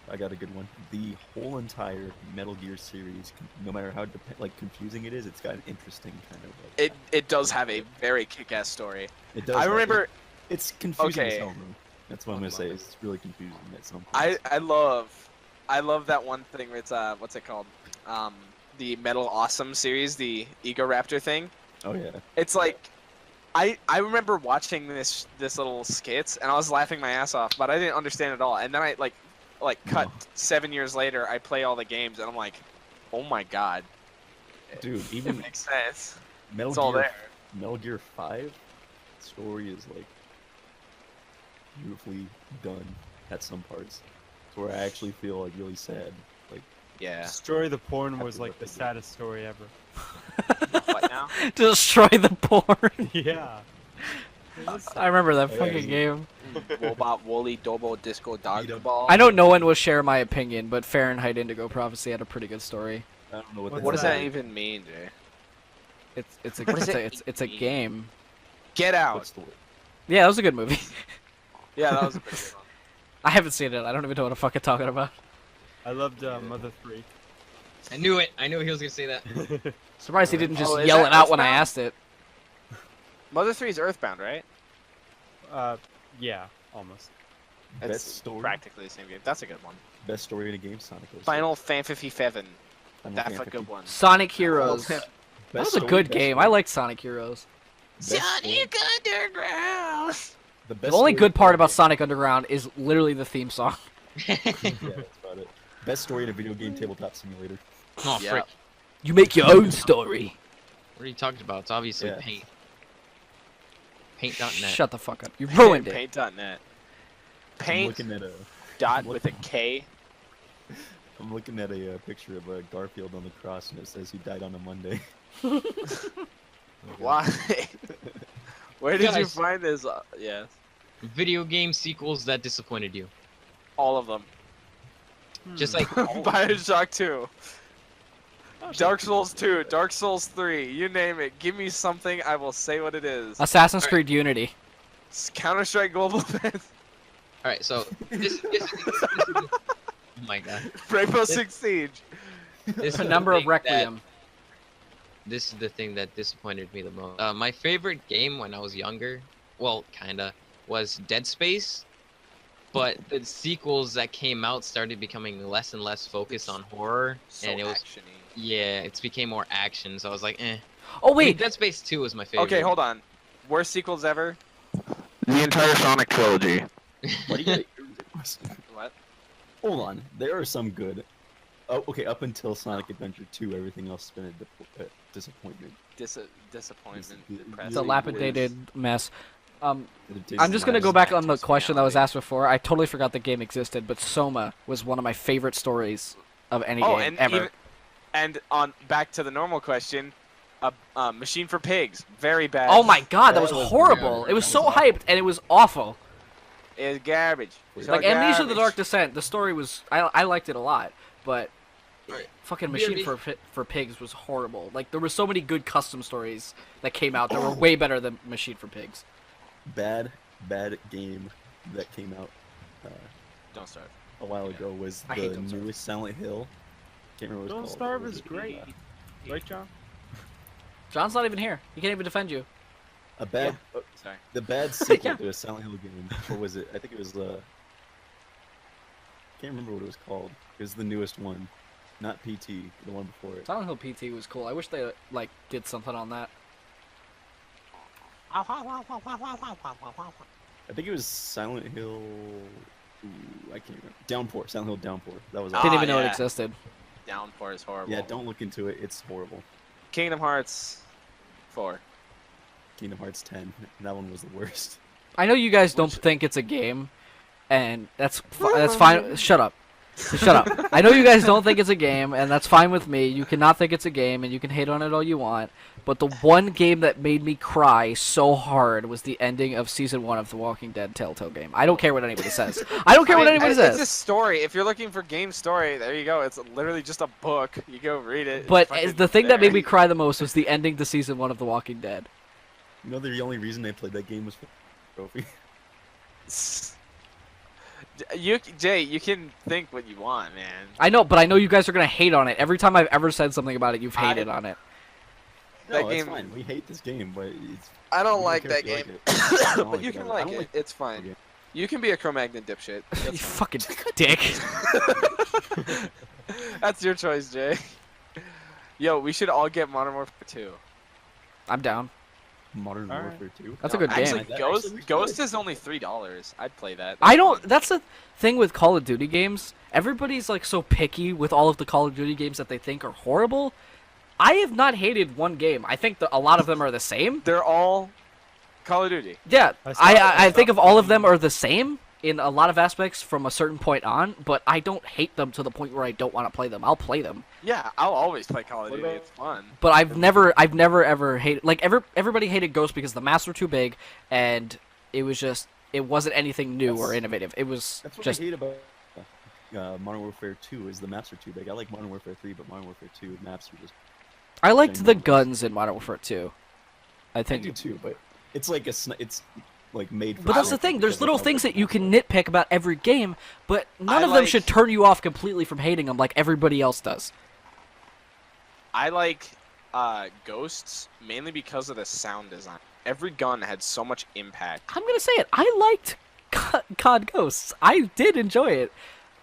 I got a good one. The whole entire Metal Gear series, no matter how confusing it is, it's got an interesting kind of like. It does have a very kick-ass story. It does. I have- remember. It's confusing as Okay. hell, though. That's what I'm gonna say. It's really confusing at some point. I love that one thing. It's what's it called? The Metal Awesome series, the Ego Raptor thing. Oh yeah. It's like, I remember watching this little skits and I was laughing my ass off, but I didn't understand it all. And then I cut No. 7 years later. I play all the games and I'm like, oh my god, Dude, it even makes sense. Metal It's all Gear, there. Metal Gear 5 story is like beautifully done at some parts. To where I actually feel like really sad. Like Yeah. Destroy the Porn Happy was like the birthday. saddest story ever. What now? Destroy the porn. Yeah. I remember that Yeah, fucking yeah. game. Robot Wooly Dobo Disco Dog Beat 'em. Ball. I know no one will share my opinion, but Fahrenheit Indigo Prophecy had a pretty good story. I don't know What What does that? that even mean, Jay? It's a What does it's a, it it's a mean? game. Get out. What's the Yeah, that was a good movie. Yeah, that was a pretty good one. I haven't seen it. I don't even know what I'm fucking talking about. I loved Mother 3. I knew it. I knew he was gonna say that. Surprised he didn't just Oh, is yell that it out when I Earthbound? asked it. Mother 3 is Earthbound, right? Yeah, almost. best It's story? practically the same game. That's a good one. Best story in a game, Sonic. OC. Final Fantasy 7. Final That's a Fantasy. good one. Sonic Heroes. Final That Best was a story, good best game. story. I liked Sonic Heroes. Best story- Sonic Underground. The The best only story good in a part about game- Sonic Underground is literally the theme song. Yeah, that's about it. Best story in a video game, Tabletop Simulator. Oh, Yeah. frick. You make your own story. What are you talking about? It's obviously Yeah. Paint. Paint.net. Shut the fuck up. You ruined it. Paint.net. I'm Paint looking at a dot with a K. I'm looking at a picture of Garfield on the cross, and it says he died on a Monday. Why? Where did you Guys. find this? Yes. Video game sequels that disappointed you. All of them. Just like Bioshock 2. Dark Souls 2, Dark Souls 3, you name it. Give me something, I will say what it is. Assassin's Alright. Creed Unity. Counter-Strike Global Offensive. all right. So this oh my god. Rainbow Six Siege. This is the Penumbra of thing that- Requiem. This is the thing that disappointed me the most. My favorite game when I was younger, well, kinda, was Dead Space. But the sequels that came out started becoming less and less focused on horror, So and it was actiony. yeah, it became more action. So I was like, eh. Oh I mean, wait, Dead Space 2 was my favorite. Okay, hold on. Worst sequels ever? The entire Sonic trilogy. Why do you What? Hold on, there are some good. Oh, okay, up until Sonic Adventure 2, everything else has been a disappointment. Disappointment. It's- Depressing. it's a dilapidated mess. I'm I'm just gonna go back on the question that was asked before. I totally forgot the game existed, but Soma was one of my favorite stories of any Oh, game and ever. even, and on back to the normal question, Machine for Pigs, very bad. Oh my god, that was That was horrible. bad. It was That so was hyped and it was awful. It's garbage. So Like Amnesia: The garbage. Dark Descent, the story was I liked it a lot, but Alright. fucking BRB. Machine for Pigs was horrible. Like there were so many good custom stories that came out that were way better than Machine for Pigs. bad game that came out Don't start. a while ago was I hate the Don't Starve. newest Silent Hill. Can't remember what Don't it's called. Starve What is it? great. Right, John? John's not even here. He can't even defend you. A bad. Oh, sorry. The bad sequel Yeah. to a Silent Hill game. What was it? I think it was the. Can't remember what it was called. It was the newest one, not PT, the one before it. Silent Hill PT was cool. I wish they like did something on that. I think it was Silent Hill. Ooh, I can't remember. Downpour. Silent Hill Downpour. That was. Ah, Didn't even know it yeah. existed. Downpour is horrible. Yeah, don't look into it. It's horrible. Kingdom Hearts 4. Kingdom Hearts 10. That one was the worst. I know you guys don't think it's a game, and that's fine. Shut up. Shut up. I know you guys don't think it's a game, and that's fine with me. You cannot think it's a game, and you can hate on it all you want. But the one game that made me cry so hard was the ending of Season 1 of The Walking Dead Telltale game. I don't care what anybody says. I don't care what anybody It's a says. story. If you're looking for game story, there you go. It's literally just a book. You go read it. But It's fucking the thing that made there. me cry the most was the ending to Season 1 of The Walking Dead. You know, the only reason I played that game was for the trophy. Jay, you can think what you want, man. I know, but I know you guys are going to hate on it. Every time I've ever said something about it, you've hated on it. That No, it's game- fine. We hate this game, but it's. I don't we like care that if you game. like it. I don't But you it. can I like don't it. It's fine. Okay. You can be a Cro-Magnon dipshit. You fucking dick. That's your choice, Jay. Yo, we should all get Modern Warfare 2. I'm down. Modern Alright. Warfare 2. That's a good game. Actually, That Ghost actually looks Ghost good. is only $3. I'd play that. I That's don't. fun. That's the thing with Call of Duty games. Everybody's like so picky with all of the Call of Duty games that they think are horrible. I have not hated one game. I think a lot of them are the same. They're all Call of Duty. Yeah, I I think stopped of all of playing- them are the same in a lot of aspects from a certain point on. But I don't hate them to the point where I don't want to play them. I'll play them. Yeah, I'll always play Call of What Duty. about- It's fun. But I've never ever hated everybody hated Ghost because the maps were too big and it wasn't anything new or That's- innovative. It was That's what just I hate about Modern Warfare 2 is the maps are too big. I like Modern Warfare 3, but Modern Warfare 2 maps are just. I liked same the numbers. guns in Modern Warfare 2. I I think do too, but it's like it's like made. For But that's the something thing. There's because little of how things big that you the can maps nitpick about every game, but none I of them like- should turn you off completely from hating them like everybody else does. I like Ghosts mainly because of the sound design. Every gun had so much impact. I'm gonna say it. I liked COD Ghosts. I did enjoy it.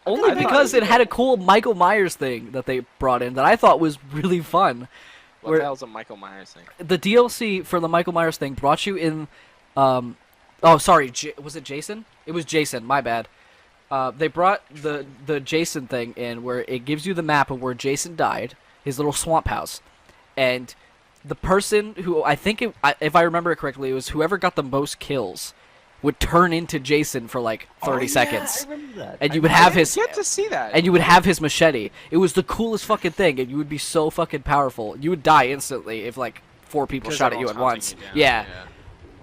Only I thought because it it was had a cool Michael Myers thing that they brought in that I thought was really fun. What Where- the hell's a Michael Myers thing? The DLC for the Michael Myers thing brought you in. Oh, sorry. Was it Jason? It was Jason. My bad. They brought the Jason thing in where it gives you the map of where Jason died, his little swamp house, and the person who if I remember it correctly, it was whoever got the most kills would turn into Jason for like 30 seconds, I remember that. and you would have his Get to see that. and you would have his machete. It was the coolest fucking thing, and you would be so fucking powerful. You would die instantly if like 4 people Because shot at you everyone's at once. hunting you down, Yeah.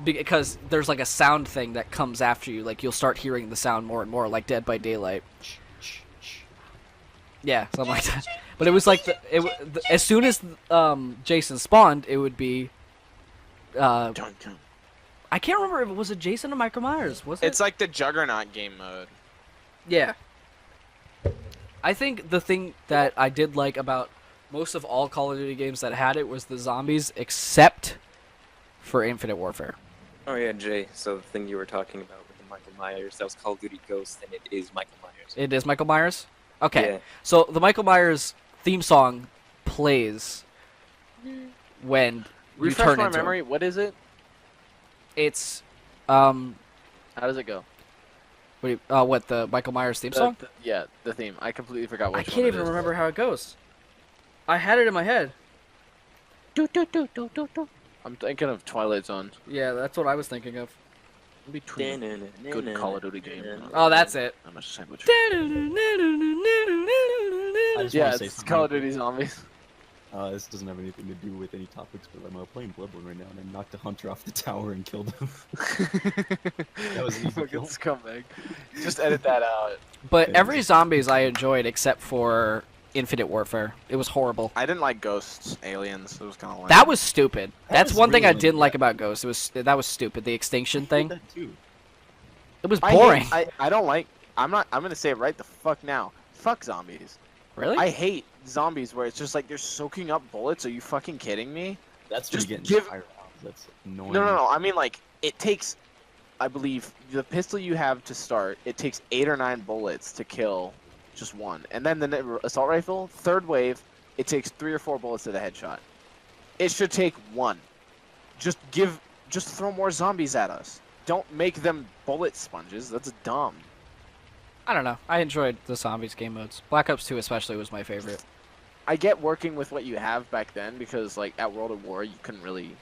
Because there's like a sound thing that comes after you, like you'll start hearing the sound more and more, like Dead by Daylight. Yeah, something like that. But it was like as soon as Jason spawned, it would be. I can't remember if it was a Jason or Michael Myers. Was it? It's like the Juggernaut game mode. Yeah. I think the thing that I did like about most of all Call of Duty games that had it was the zombies, except for Infinite Warfare. Oh yeah, Jay. So the thing you were talking about with the Michael Myers, that was Call of Duty Ghost, and it is Michael Myers. It is Michael Myers? Okay. Yeah. So the Michael Myers theme song plays when you Refresh turn my into him. memory. What is it? It's How does it go? what the Michael Myers theme song? Yeah, the theme. I completely forgot I which can't one it even is. remember how it goes. I had it in my head. I'm thinking of Twilight Zone. Yeah, that's what I was thinking of. Between good Call of Duty game. Oh, that's it. I'm not saying which. I just Yeah, want to say it's something Call of real Duty Zombies. quick. This doesn't have anything to do with any topics, but I'm playing Bloodborne right now, and I knocked a hunter off the tower and killed him. That was an easy Fucking kill. scumbag. Just edit that out. But Yeah. every zombies I enjoyed except for Infinite Warfare. It was horrible. I didn't like Ghosts, Aliens. It was kind of lame. That was stupid. That That's was one thing I really didn't like bad. about Ghost. That was stupid. The extinction thing. That too. It was I hate- boring. I don't like. I'm gonna say it right the fuck now. Fuck zombies. Really? I hate zombies where it's just like they're soaking up bullets. Are you fucking kidding me? That's when Just you get give- fire rounds. That's annoying. No. I mean, like, it takes, I believe, the pistol you have to start, it takes 8 or 9 bullets to kill just one. And then the assault rifle, third wave, it takes 3 or 4 bullets to the headshot. It should take 1. Just throw more zombies at us. Don't make them bullet sponges. That's dumb. I don't know. I enjoyed the zombies game modes. Black Ops 2 especially was my favorite. I get working with what you have back then because, like, at World of War, you couldn't really,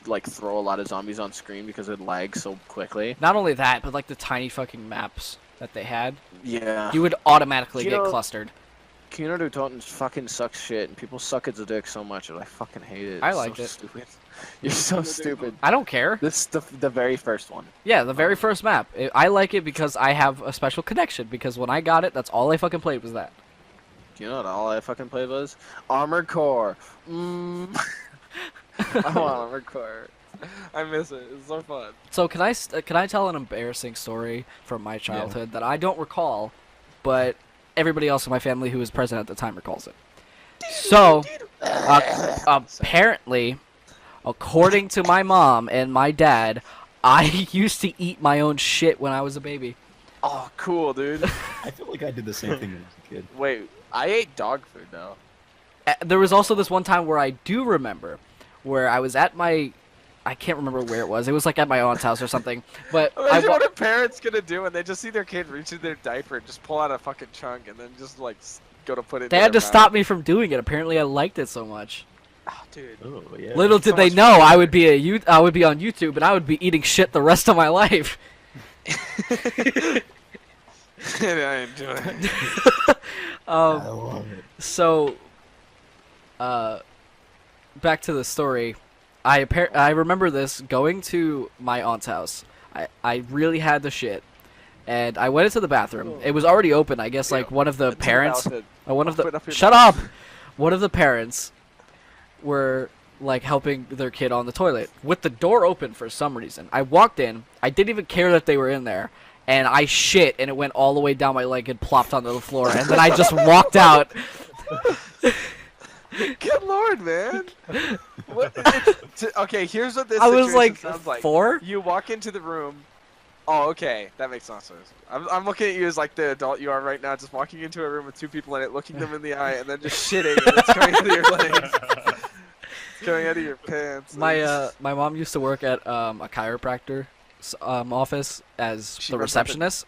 like, throw a lot of zombies on screen because it lags so quickly. Not only that, but like the tiny fucking maps that they had, Yeah. you would automatically You get know- clustered. Kino du Toten fucking sucks shit, and people suck its dick so much, and I fucking hate it. I It's liked so it. Stupid. You're so stupid. I don't care. This is the very first one. Yeah, the very first map. I like it because I have a special connection. Because when I got it, that's all I fucking played was that. Do you know what all I fucking played was? Armored Core. I want Armored Core. I miss it. It's so fun. So can I tell an embarrassing story from my childhood that I don't recall, but everybody else in my family who was present at the time recalls it. So apparently, according to my mom and my dad, I used to eat my own shit when I was a baby. Oh, cool, dude. I feel like I did the same thing when I was a kid. Wait, I ate dog food though. There was also this one time where I do remember, where I was at I can't remember where it was. It was like at my aunt's house or something. But Imagine what a parent's gonna do when they just see their kid reach in their diaper and just pull out a fucking chunk and then just like go to put it. they in had to their stop me from doing it. Apparently, I liked it so much. mouth. Oh, dude. Oh yeah. Little so did they much know fun. I would be on YouTube and I would be eating shit the rest of my life. I ain't doing it. I love it. So, back to the story. I remember this going to my aunt's house. I really had the shit, and I went into the bathroom. It was already open. I guess like one of the parents, one of Put the up your shut mouth. up. One of the parents were like helping their kid on the toilet with the door open for some reason. I walked in. I didn't even care that they were in there. And I shit, and it went all the way down my leg and plopped onto the floor. And then I just walked out. Good lord, man. Okay, here's what this I was situation like sounds like. 4. You walk into the room. Oh, okay, that makes no sense. I'm looking at you as like the adult you are right now, just walking into a room with 2 people in it, looking them in the eye, and then just shitting, and it's coming out of your legs. It's coming out of your pants. My mom used to work at a chiropractor office as She the runs up and receptionist,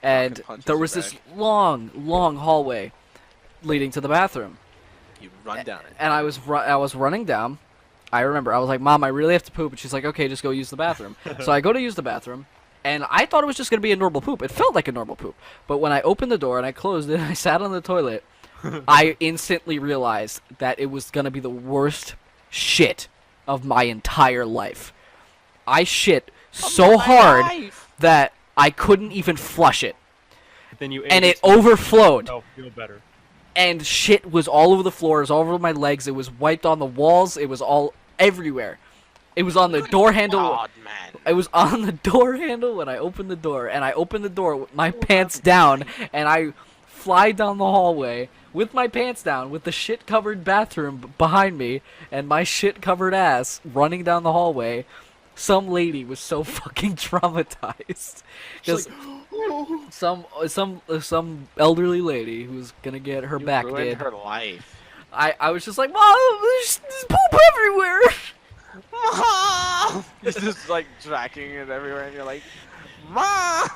and punches there you was this back. long hallway leading to the bathroom. You run down it. And I was running down. I remember I was like, "Mom, I really have to poop," and she's like, "Okay, just go use the bathroom." So I go to use the bathroom, and I thought it was just gonna be a normal poop. It felt like a normal poop, but when I opened the door and I closed it, and I sat on the toilet, I instantly realized that it was gonna be the worst shit of my entire life. I shit so hard that I couldn't even flush it, But then you and ate it overflowed. Oh, feel better. And shit was all over the floors, all over my legs. It was wiped on the walls. It was all everywhere. It was on the door handle. God, man. It was on the door handle when I opened the door. And I opened the door with my pants down. And I fly down the hallway with my pants down, with the shit-covered bathroom behind me, and my shit-covered ass running down the hallway. Some lady was so fucking traumatized. Because some elderly lady who was gonna get her You back ruined did. her life. I was just like, Mom, there's poop everywhere. Mom! It's just like tracking it everywhere, and you're like, Mom!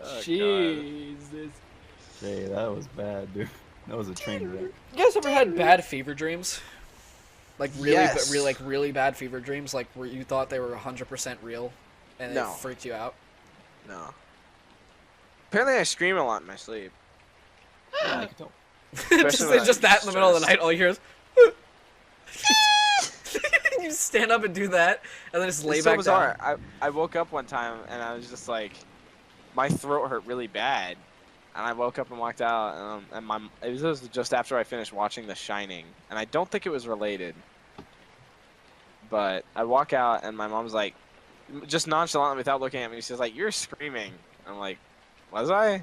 Oh, Jesus. Hey, that was bad, dude. That was a train wreck. You guys ever had bad fever dreams? Like really, Yes. really bad fever dreams, like where you thought they were 100% real, and No. it freaked you out. No. Apparently, I scream a lot in my sleep. Yeah, I can tell. Especially just when that I'm in the middle of the stressed. night. All you hear is. You stand up and do that, and then just lay It's so back bizarre. down. I woke up one time and I was just like, my throat hurt really bad, and I woke up and walked out, and it was just after I finished watching The Shining, and I don't think it was related, but I walk out and my mom's like, just nonchalantly without looking at me, she's like, "You're screaming." I'm like, "Was I?"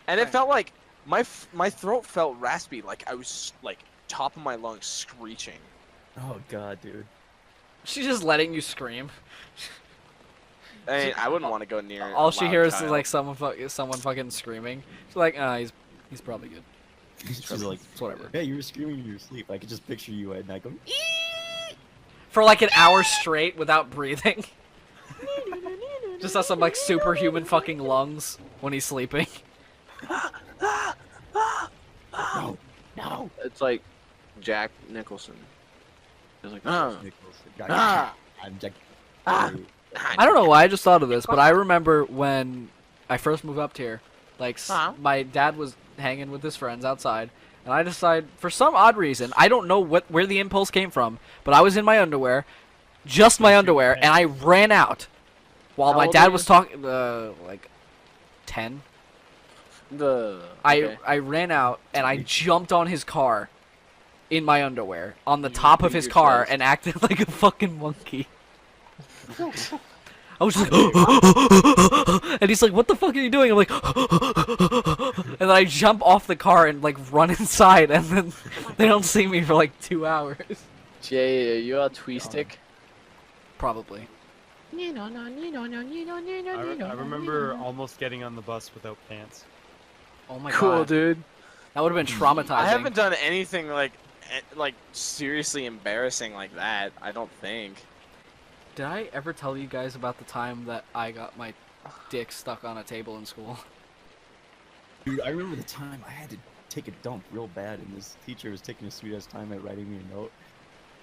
And it felt like my throat felt raspy, like I was like top of my lungs screeching. Oh god, dude. She's just letting you scream. I mean, I wouldn't want to go near. All a she loud hears child. is like someone fucking screaming. She's like, he's probably good. She's like, It's whatever. hey, you were screaming in your sleep. I could just picture you at night going, For like an hour straight without breathing. Just has some like superhuman fucking lungs when he's sleeping. no, no. It's like Jack Nicholson. It's like, I'm Jack. I don't know why I just thought of this, but I remember when I first moved up here, like my dad was hanging with his friends outside, and I decided for some odd reason, I don't know where the impulse came from, but I was in my underwear, just my underwear, and I ran out while How my old dad are was you? talking like 10. Okay. I ran out and I jumped on his car in my underwear on the You top of beat his your car chest. and acted like a fucking monkey. I was just like, and he's like, "What the fuck are you doing?" I'm like, and then I jump off the car and like run inside, and then they don't see me for like 2 hours. Jay, are you a Tweestick? Probably. I remember almost getting on the bus without pants. Oh my Cool, god, dude. that would have been traumatizing. I haven't done anything like seriously embarrassing like that. I don't think. Did I ever tell you guys about the time that I got my dick stuck on a table in school? Dude, I remember the time I had to take a dump real bad, and this teacher was taking a sweet ass time at writing me a note.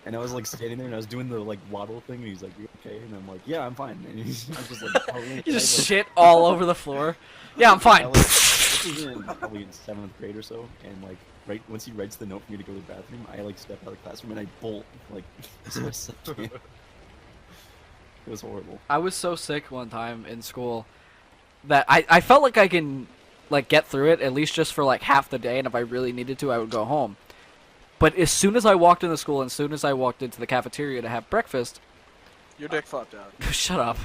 And I was like standing there, and I was doing the like waddle thing, and he's like, "You okay?" And I'm like, "Yeah, I'm fine." And he's just like, You just shit all over the floor. Yeah, I'm fine. This was in probably in 7th grade or so, and like right once he writes the note for me to go to the bathroom, I like step out of the classroom and I bolt like as much as I can. It was horrible. I was so sick one time in school that I felt like I can like get through it at least just for like half the day, and if I really needed to, I would go home. But as soon as I walked into school, and as soon as I walked into the cafeteria to have breakfast, Your dick flopped out. shut up.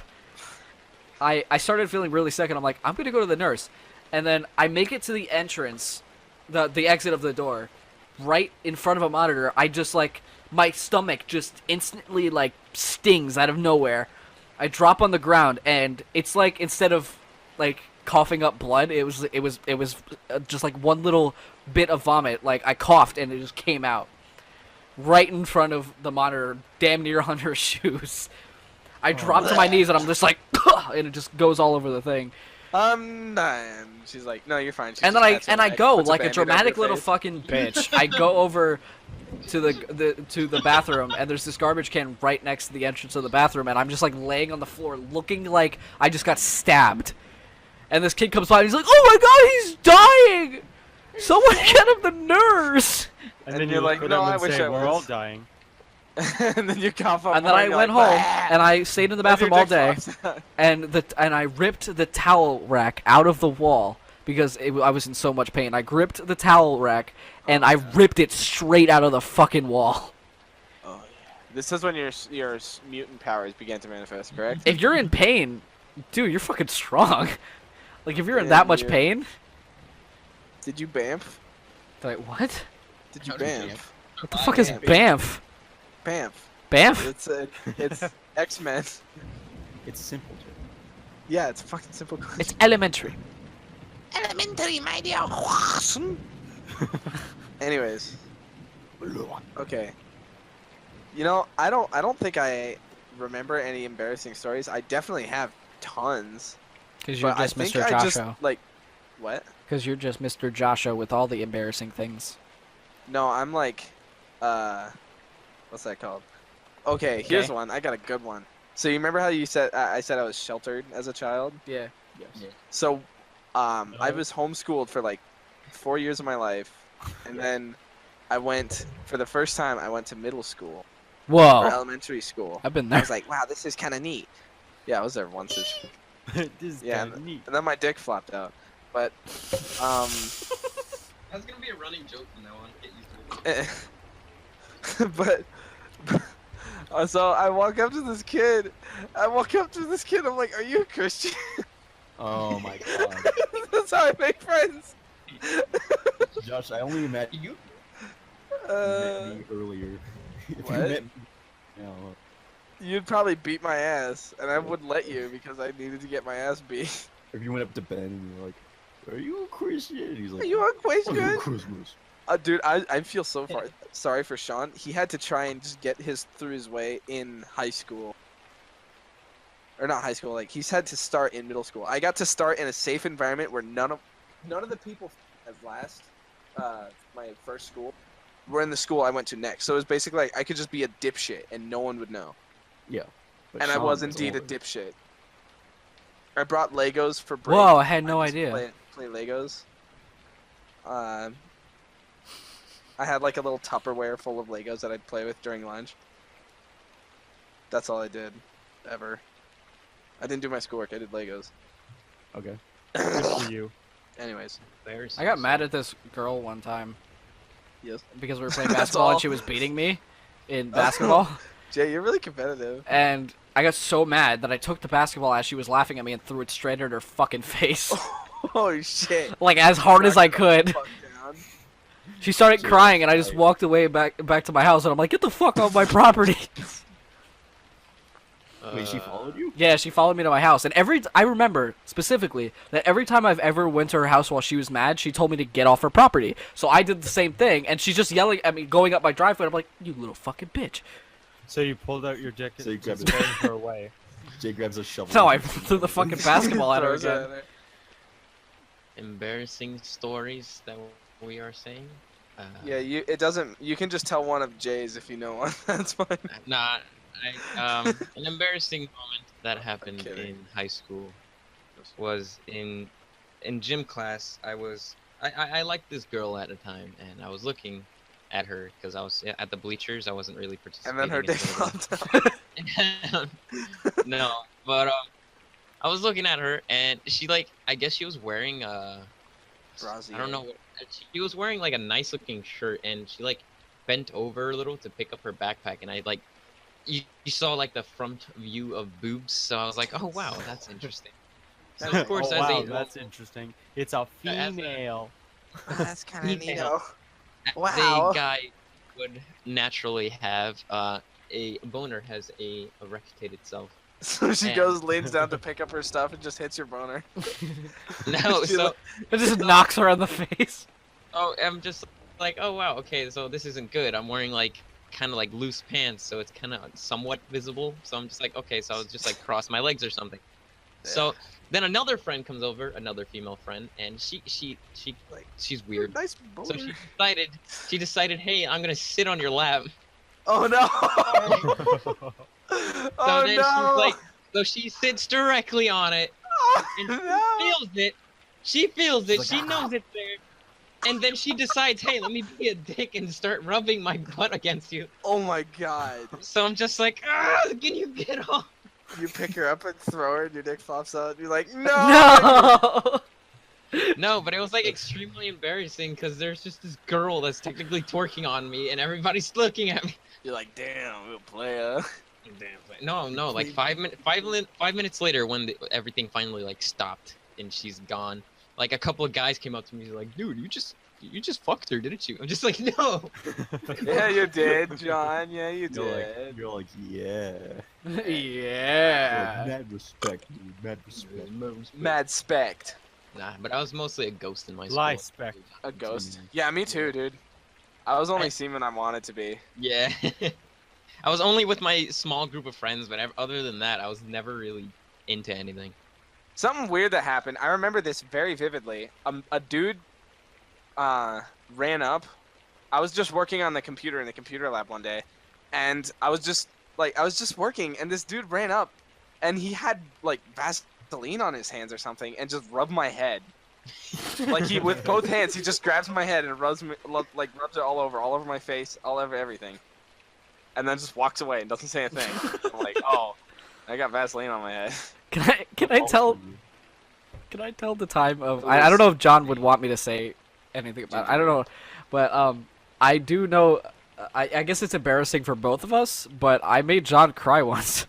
I started feeling really sick, and I'm like, I'm gonna go to the nurse, and then I make it to the entrance, the exit of the door, right in front of a monitor. I just like my stomach just instantly like stings out of nowhere. I drop on the ground, and it's like instead of like coughing up blood, it was just like one little bit of vomit. Like I coughed, and it just came out right in front of the monitor, damn near on her shoes. I drop to my knees, and I'm just like, and it just goes all over the thing. I'm dying. She's like, no, you're fine. She And just then pats I her go back, puts like a Band-Aid over dramatic your little face. fucking bitch. I go over to the bathroom, and there's this garbage can right next to the entrance of the bathroom, and I'm just like laying on the floor, looking like I just got stabbed. And this kid comes by, and he's like, "Oh my god, he's dying! Someone get him the nurse!" And And then you're you like, look at "No, them I and wish say, I we're all was." dying. And then you cough up. And then I went home, and I stayed in the bathroom all day, And and I ripped the towel rack out of the wall because I was in so much pain. I gripped the towel rack, and I ripped it straight out of the fucking wall. Oh yeah. This is when your mutant powers began to manifest, correct? If you're in pain, dude, you're fucking strong. Like, if you're in Yeah, that much you- pain... Did you bamf? Did I... What? Did you How did you bamf? What the fuck is Bamf. Banff? Bamf. Banff? It's X-Men. It's simple, Jay. Yeah, it's a fucking simple. It's elementary. Elementary, my dear. Anyways. Okay. You know, I don't think I remember any embarrassing stories. I definitely have tons. Because you're But I just think Mr. I just Josho. like what? Because you're just Mr. Josho with all the embarrassing things. No, I'm like what's that called? Okay, here's Okay. one. I got a good one. So you remember how you said I said I was sheltered as a child? Yeah. Yes. So I was homeschooled for like 4 years of my life, and then I went for the first time. I went to middle school or Whoa. elementary school. I've been I there. was like, wow, this is kind of neat. Yeah, I was there once. This is Yeah, kinda neat. And then my dick flopped out. But That's gonna be a running joke from now on. Get used to it. but so I walk up to this kid. I'm like, "Are you a Christian?" Oh my god. That's how I make friends. Josh, I only imagine You met me earlier. If you what? met me, no, You'd probably beat my ass, and I wouldn't let you because I needed to get my ass beat. if you went up to Ben and you were like, "Are you a Christian?" And he's like, Are you on "Oh, you Christian? Christmas." Dude, I feel so sorry for Sean. He had to try and just get through his way in high school. Or not high school, like he's had to start in middle school. I got to start in a safe environment where none of the people at last my first school were in the school I went to next. So it was basically like I could just be a dipshit and no one would know. Yeah. But And I Sean was indeed a older. dipshit. I brought Legos for break. Whoa, I had no used to idea. Play Legos. I had like a little Tupperware full of Legos that I'd play with during lunch. That's all I did, ever. I didn't do my schoolwork. I did Legos. Okay. Good for you. Anyways, I got mad at this girl one time yes. because we were playing That's basketball all. and she was beating me in basketball. Jay, you're really competitive. And I got so mad that I took the basketball as she was laughing at me and threw it straight at her fucking face. Oh shit! Like as hard as I could. Fuck down. She started So, crying and I just like- walked away back to my house and I'm like, get the fuck off my property. Wait, she followed you? Yeah, she followed me to my house, and I remember specifically that every time I've ever went to her house while she was mad, she told me to get off her property. So I did the same thing, and she's just yelling at me, going up my driveway. And I'm like, "You little fucking bitch!" So you pulled out your jacket So you and grabbed scared it. her away. Jay grabs a shovel. No, I threw the fucking basketball at her Throws it again. at her. Embarrassing stories that we are saying. Yeah, it doesn't. You can just tell one of Jay's if you know one. That's fine. Nah, an embarrassing moment that happened kidding. in high school was in gym class. I liked this girl at the time, and I was looking at her because I was at the bleachers. I wasn't really And participating. then her in dick the- popped out. No, but I was looking at her, and she I guess she was wearing I don't know what she was wearing, like a nice looking shirt, and she bent over a little to pick up her backpack, and I you saw like the front view of boobs, so I was like, oh wow, that's interesting. So of course, oh, as wow, a that's interesting. It's a As a- female. That's kind of Female. neato. as Wow. a guy would naturally have, a boner has erected itself. So she And- goes, leans down to pick up her stuff, and just hits your boner. No, She so It just knocks her on the face. I'm just like, oh wow, okay, so this isn't good. I'm wearing kind of loose pants, so it's kind of somewhat visible. So I'm just like, okay, so I'll just cross my legs or something. So then another friend comes over, another female friend, and she's weird. Nice boner. So she decided, hey, I'm gonna sit on your lap. Oh no! So Oh then no! so she sits directly on it, and No! feels it. She feels it. She's She like, knows it's there. And then she decides, hey, let me be a dick and start rubbing my butt against you. Oh my god! So I'm just like, ah, can you get off? You pick her up and throw her, and your dick pops out. And you're like, no! No. No, but it was extremely embarrassing because there's just this girl that's technically twerking on me, and everybody's looking at me. You're like, damn, we'll play her. No, 5 minutes later, when everything finally stopped and she's gone, a couple of guys came up to me like, dude, you just fucked her, didn't you? I'm just like, no. Yeah, you did, John. Yeah, you did. You're like, yeah. Yeah. Mad respect, dude. Mad respect. Mad spect. Nah, but I was mostly a ghost in my school. Lie spec. A ghost. Mm. Yeah, me too, dude. I was only semen I wanted to be. Yeah. I was only with my small group of friends, but other than that, I was never really into anything. Something weird that happened. I remember this very vividly. A dude ran up. I was just working on the computer in the computer lab one day, and I was just working, and this dude ran up, and he had Vaseline on his hands or something, and just rubbed my head. He with both hands, he just grabs my head and rubs it all over my face, all over everything, and then just walks away and doesn't say a thing. I'm like, oh, I got Vaseline on my head. Can I tell the time of I don't know if John would want me to say anything about it. I don't know, but I do know. I guess it's embarrassing for both of us, but I made John cry once.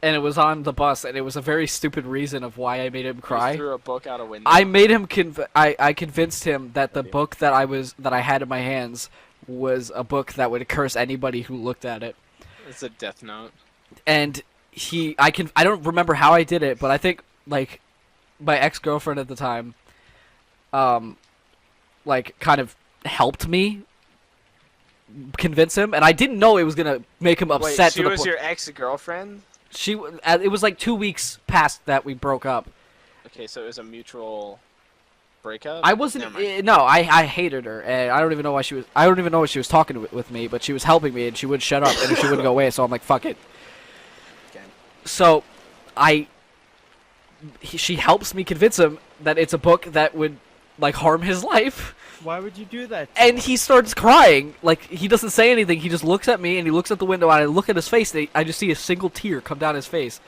and it was on the bus, and it was a very stupid reason of why I made him He cry. threw a book out a window. I made him I convinced him that the book that I had in my hands was a book that would curse anybody who looked at it. It's a death note. And I don't remember how I did it, but I think like my ex-girlfriend at the time like kind of helped me convince him, and I didn't know it was going to make him upset. Wait, she to the was point. your ex-girlfriend? It was like 2 weeks past that we broke up. Okay, so it was a mutual breakup? I wasn't. Never mind. No, I hated her, and I don't even know why she was. I don't even know why she was talking with me, but she was helping me, and she wouldn't shut up, and she wouldn't go away. So I'm like, fuck it. Okay. So, she helps me convince him that it's a book that would like harm his life, Why would you do that? and he starts crying. Like he doesn't say anything. He just looks at me, and he looks at the window, and I look at his face, and I just see a single tear come down his face,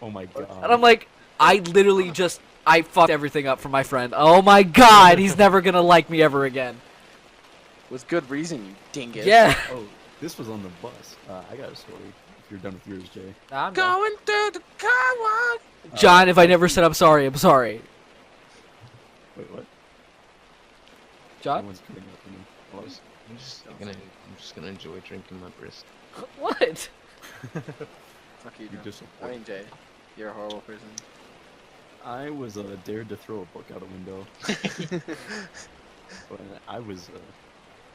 Oh my god. and I'm like, I literally just. I fucked everything up for my friend. Oh my god, he's never gonna like me ever again. With good reason, you dingus. Yeah. Oh, this was on the bus. I got a story. If you're done with yours, Jay. I'm done. Going through the car wash. John, if I never said I'm sorry, I'm sorry. Wait, what? John? Someone's cutting up to me. Hello? I'm just gonna enjoy drinking my brisk. What? Fuck you, You John. disappoint. I mean, Jay, you're a horrible person. I was dared to throw a book out a window. But I was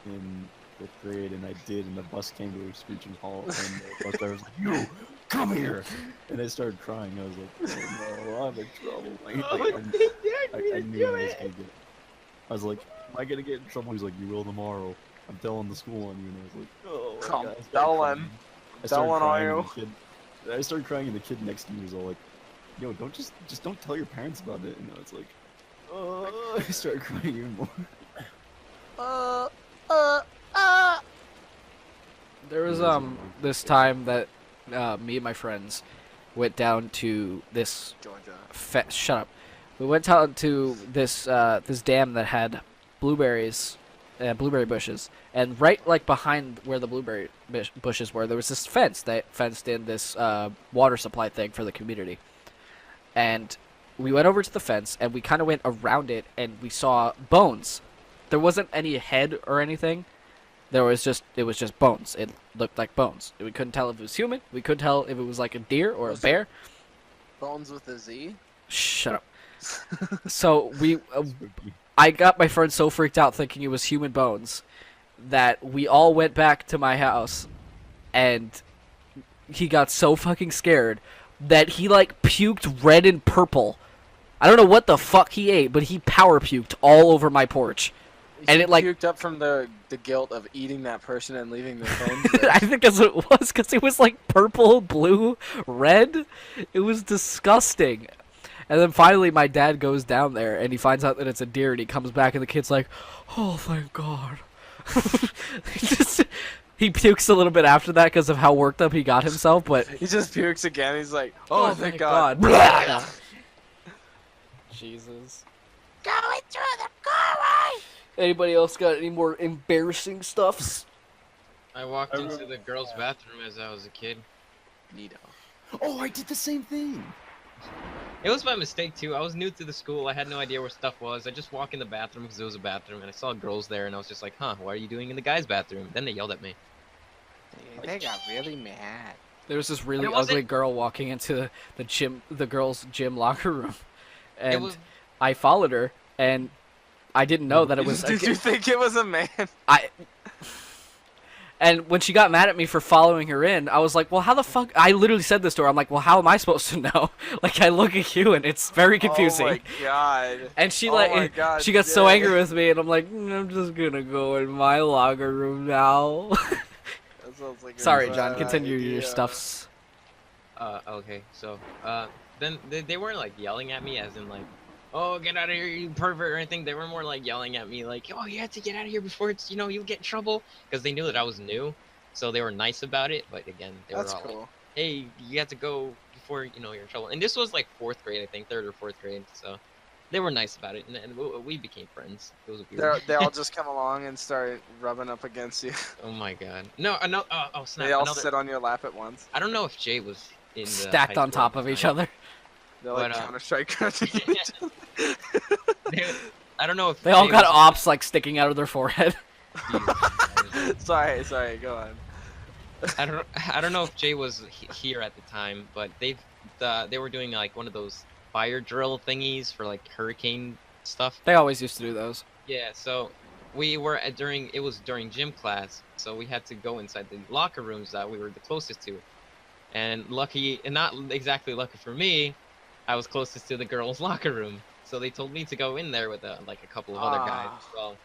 in 5th grade, and I did, and the bus came to a screeching halt, and the bus driver was like, "You, come here!" And I started crying. I was like, "Oh no, I'm in trouble." I knew I was gonna get. I was like, "Am I gonna get in trouble?" He's like, "You will tomorrow. I'm telling the school on you." And I was like, "Oh my Come God." I started telling. crying. I started Telling crying, on and the kid- I started crying, and the kid next to me was all like, "Yo, don't just don't tell your parents about it." And I was like, "Oh," I started crying even more. There was this time that me and my friends went down to this Georgia. shut up. We went down to this this dam that had blueberries, blueberry bushes, and right like behind where the blueberry bushes were, there was this fence that fenced in this water supply thing for the community. And we went over to the fence, and we kind of went around it, and we saw bones. There wasn't any head or anything. It was just bones. It looked like bones. We couldn't tell if it was human. We couldn't tell if it was like a deer or a bear. Bones with a Z? Shut up. So I got my friend so freaked out thinking it was human bones that we all went back to my house, and he got so fucking scared that he like puked red and purple. I don't know what the fuck he ate, but he power puked all over my porch. And it like puked up from the guilt of eating that person and leaving their bones. I think that's what it was, because it was like purple, blue, red. It was disgusting. And then finally my dad goes down there and he finds out that it's a deer, and he comes back and the kid's like, "Oh, thank God." He pukes a little bit after that because of how worked up he got himself, but He just pukes again. He's like, "Oh, thank God." Jesus. Going through the car wash. Anybody else got any more embarrassing stuffs? I walked into the girls' bathroom as I was a kid. Neato. Oh, I did the same thing. It was by mistake too. I was new to the school. I had no idea where stuff was. I just walked in the bathroom because it was a bathroom, and I saw girls there, and I was just like, "Huh, what are you doing in the guys' bathroom?" Then they yelled at me. They got really mad. There was this really It wasn't- ugly girl walking into the girls' gym locker room, and was- I followed her, and I didn't know that it was. Did you think it was a man? And when she got mad at me for following her in, I was like, "Well, how the fuck?" I literally said this to her. I'm like, "Well, how am I supposed to know?" Like, I look at you, and it's very confusing. Oh my God. And she Oh my like, God, she got so Jay. angry with me, and I'm like, "I'm just gonna go in my locker room now." That sounds like a Sorry, John. bad Continue your idea. stuffs. Okay, so, then they weren't like yelling at me as in like, "Oh, get out of here, you pervert," or anything. They were more like yelling at me like, "Oh, you have to get out of here before it's, you get in trouble," because they knew that I was new, so they were nice about it. But again, they That's were all cool. like, "Hey, you have to go before you're in trouble." And this was like 4th grade, I think, 3rd or 4th grade. So they were nice about it, and we became friends. It was weird. They all just come along and start rubbing up against you. Oh my God, no, oh snap! They all Another... sit on your lap at once. I don't know if Jay was in the Stacked high on school top at of the each time. other. They're like But, Counter-Strike crouching each other. I don't know if They all Jay got was- ops like sticking out of their forehead. Sorry, go on. I don't know if Jay was here at the time, but they were doing like one of those fire drill thingies for like hurricane stuff. They always used to do those. Yeah, so we were it was during gym class, so we had to go inside the locker rooms that we were the closest to. And not exactly lucky for me, I was closest to the girls' locker room. So they told me to go in there with like a couple of other guys as well.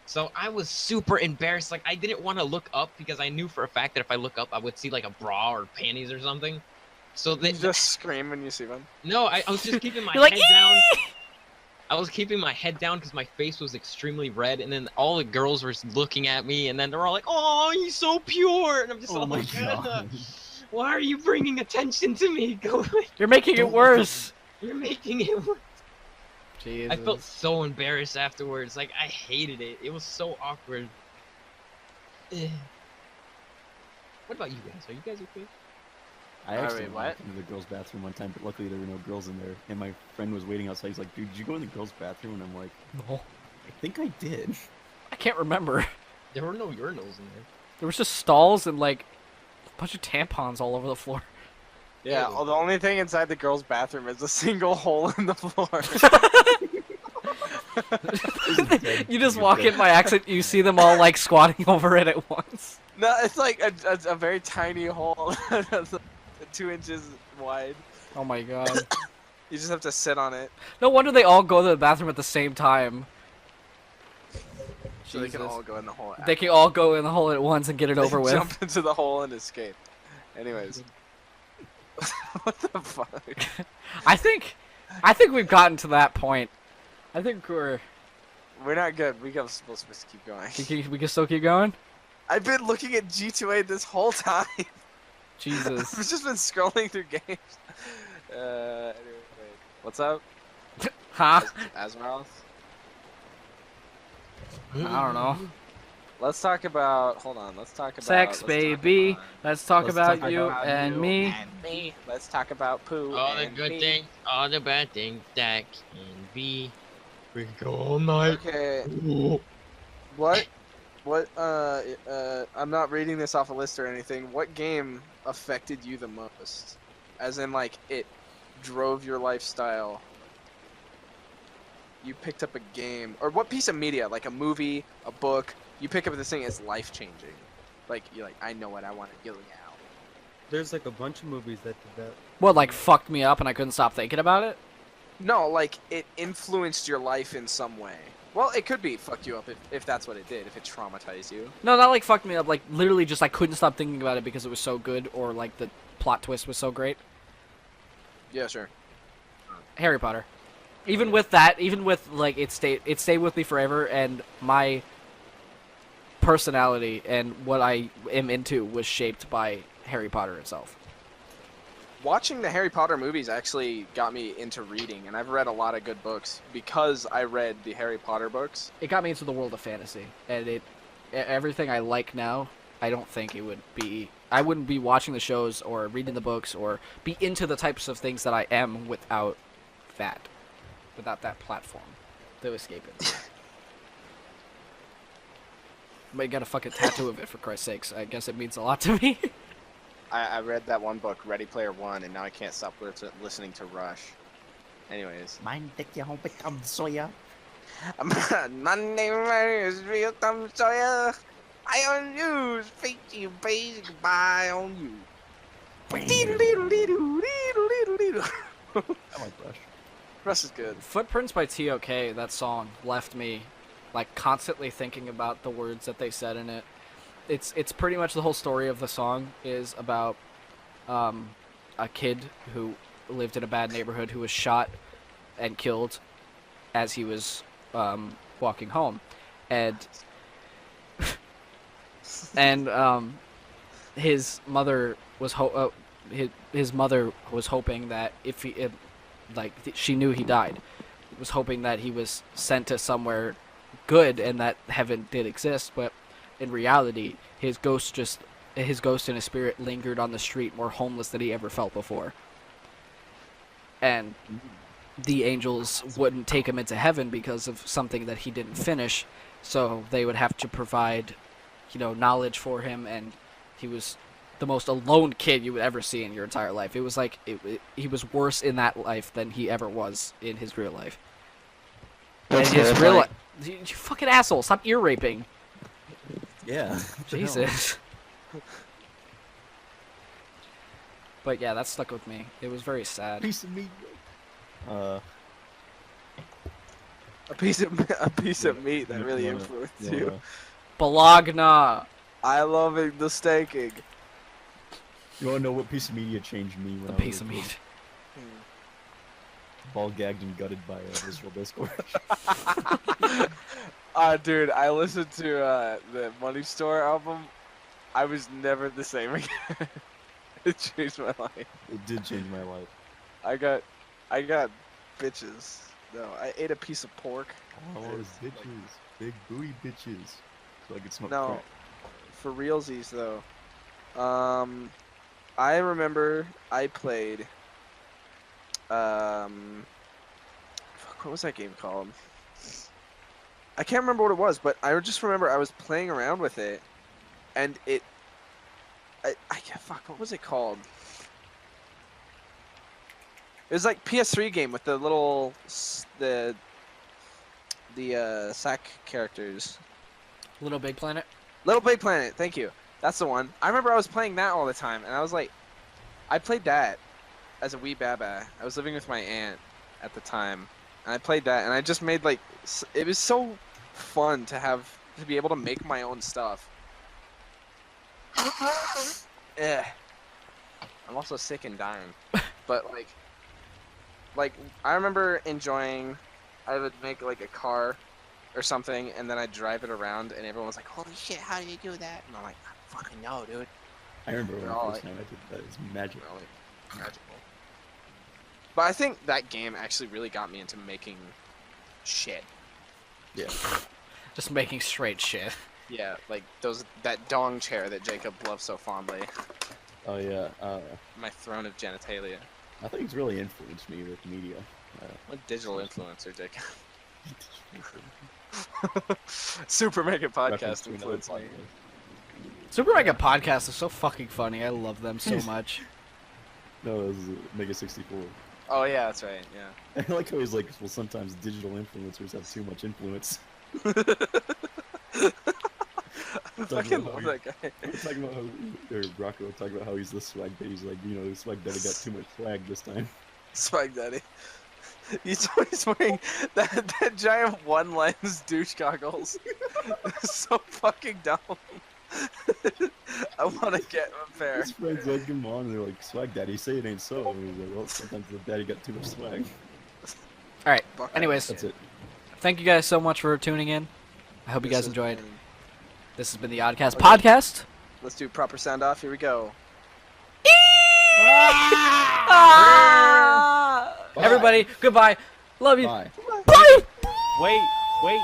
So I was super embarrassed. Like I didn't want to look up because I knew for a fact that if I look up, I would see like a bra or panties or something. So they You just scream when you see one. No, I was just keeping my You're like, head down. I was keeping my head down because my face was extremely red, and then all the girls were looking at me, and then they're all like, "Oh, he's so pure," and I'm just Oh my like, god. "Why are you bringing attention to me? Go away. You're making it worse. You're making it worse." Jesus. I felt so embarrassed afterwards. Like I hated it. It was so awkward. Eh. What about you guys? Are you guys okay? I actually wait, went into the girls' bathroom one time, but luckily there were no girls in there. And my friend was waiting outside. He's like, "Dude, did you go in the girls' bathroom?" And I'm like, No. "I think I did." I can't remember. There were no urinals in there. There was just stalls and like a bunch of tampons all over the floor. Yeah, Ew. the only thing inside the girls' bathroom is a single hole in the floor. You just walk in by accident, you see them all like squatting over it at once. No, it's like a very tiny hole, 2 inches wide. Oh my god. You just have to sit on it, No wonder they all go to the bathroom at the same time. so they can Jesus. all go in the hole. They can all go in the hole at once and get it over with. Jump into the hole and escape. Anyways, what the fuck? I think we've gotten to that point. I think We're not good. We got supposed to keep going. we can still keep going. I've been looking at G2A this whole time. Jesus. I've just been scrolling through games. Anyway, wait. What's up, Huh? Asmaroth? I don't know. Let's talk about. Hold on. Let's talk about Sex, baby. Let's talk about you and me. me. Let's talk about poo. All the and good me. things, all the bad things that can be. We can go all night. Okay. What? I'm not reading this off a list or anything. What game affected you the most? As in, like, it drove your lifestyle. You picked up a game, or what piece of media, like a movie, a book, you pick up this thing as life-changing. Like, you're like, I know what I want to do now. There's like a bunch of movies that did that. What, like fucked me up and I couldn't stop thinking about it? No, like, it influenced your life in some way. Well, it could be fucked you up if that's what it did, if it traumatized you. No, not like fucked me up. Like literally, just I couldn't stop thinking about it because it was so good, or like the plot twist was so great. Yeah, sure. Harry Potter. Even with that, even with like it stayed with me forever, and my personality and what I am into was shaped by Harry Potter itself. Watching the Harry Potter movies actually got me into reading, and I've read a lot of good books because I read the Harry Potter books. It got me into the world of fantasy, and everything I like now, I don't think it would be. I wouldn't be watching the shows or reading the books or be into the types of things that I am without that platform to escape it. But you got a fucking tattoo of it, for Christ's sakes. I guess it means a lot to me. I read that one book, Ready Player One, and now I can't stop listening to Rush. Anyways. Mind that you hope it comes Sawyer. My name is Real Tom Sawyer. I on you, fake you, base, goodbye on you. I like Rush. Rush is good. Footprints by T.O.K., that song, left me like constantly thinking about the words that they said in it. It's pretty much the whole story of the song is about a kid who lived in a bad neighborhood who was shot and killed as he was walking home, and his mother was his mother was hoping that if he she knew he died, was hoping that he was sent to somewhere good and that heaven did exist, but in reality his ghost just his ghost and his spirit lingered on the street more homeless than he ever felt before. And the angels wouldn't take him into heaven because of something that he didn't finish, so they would have to provide, knowledge for him, and he was the most alone kid you would ever see in your entire life. It was like he was worse in that life than he ever was in his real life. That's And his real terrifying. life, you fucking asshole, stop ear raping. Yeah. Jesus. But yeah, that stuck with me. It was very sad. Piece of meat. A piece of meat that really influenced you. Bologna. I love it, the staking. You wanna know what piece of media changed me when A I piece was of a kid? meat. Ball gagged and gutted by Visual Discord. Dude, I listened to the Money Store album. I was never the same again. It changed my life. It did change my life. I got bitches. No, I ate a piece of pork. Oh, those bitches. Big booty bitches. So I could smoke No, crack. for realsies though. I remember I played. Fuck, what was that game called? I can't remember what it was, but I just remember I was playing around with it, and fuck, what was it called? It was like PS3 game with the little the sack characters. Little Big Planet. Little Big Planet, thank you. That's the one. I remember I was playing that all the time, and I was like, I played that as a wee baba. I was living with my aunt at the time, and I played that, and I just made like, it was so fun to be able to make my own stuff. Yeah. I'm also sick and dying, but like I remember enjoying. I would make like a car or something, and then I'd drive it around, and everyone was like, "Holy shit, how do you do that?" And I'm like, "I don't fucking know, dude." I remember when They're the all first time I did that. It's magic. They're all, like, magical. But I think that game actually really got me into making shit. Yeah. Just making straight shit. Yeah, like that dong chair that Jacob loves so fondly. Oh yeah. My throne of genitalia. I think it's really influenced me with media. What digital influencer, Jacob? Super Mega Reference Podcast to another influenced me. podcast. Super Mega Podcast is so fucking funny. I love them so much. No, it was Mega 64. Oh yeah, that's right. Yeah. I like how he's like, well, sometimes digital influencers have too much influence. I fucking love that guy. We're talking about how, or Rocco talking about how he's the swag daddy. He's like, the swag daddy got too much swag this time. Swag Daddy. He's always wearing that giant one lens douche goggles. It's so fucking dumb. I want to get a pair. His friends egg him on, and they're like, swag daddy, say it ain't so. And he's like, well, sometimes the daddy got too much swag. Alright, anyways, That's it. thank you guys so much for tuning in. I hope you This guys has enjoyed. been- This has been the ODDcast Podcast. Let's do proper sound off. Here we go. Everybody, goodbye. Love you. Bye. Bye. Wait.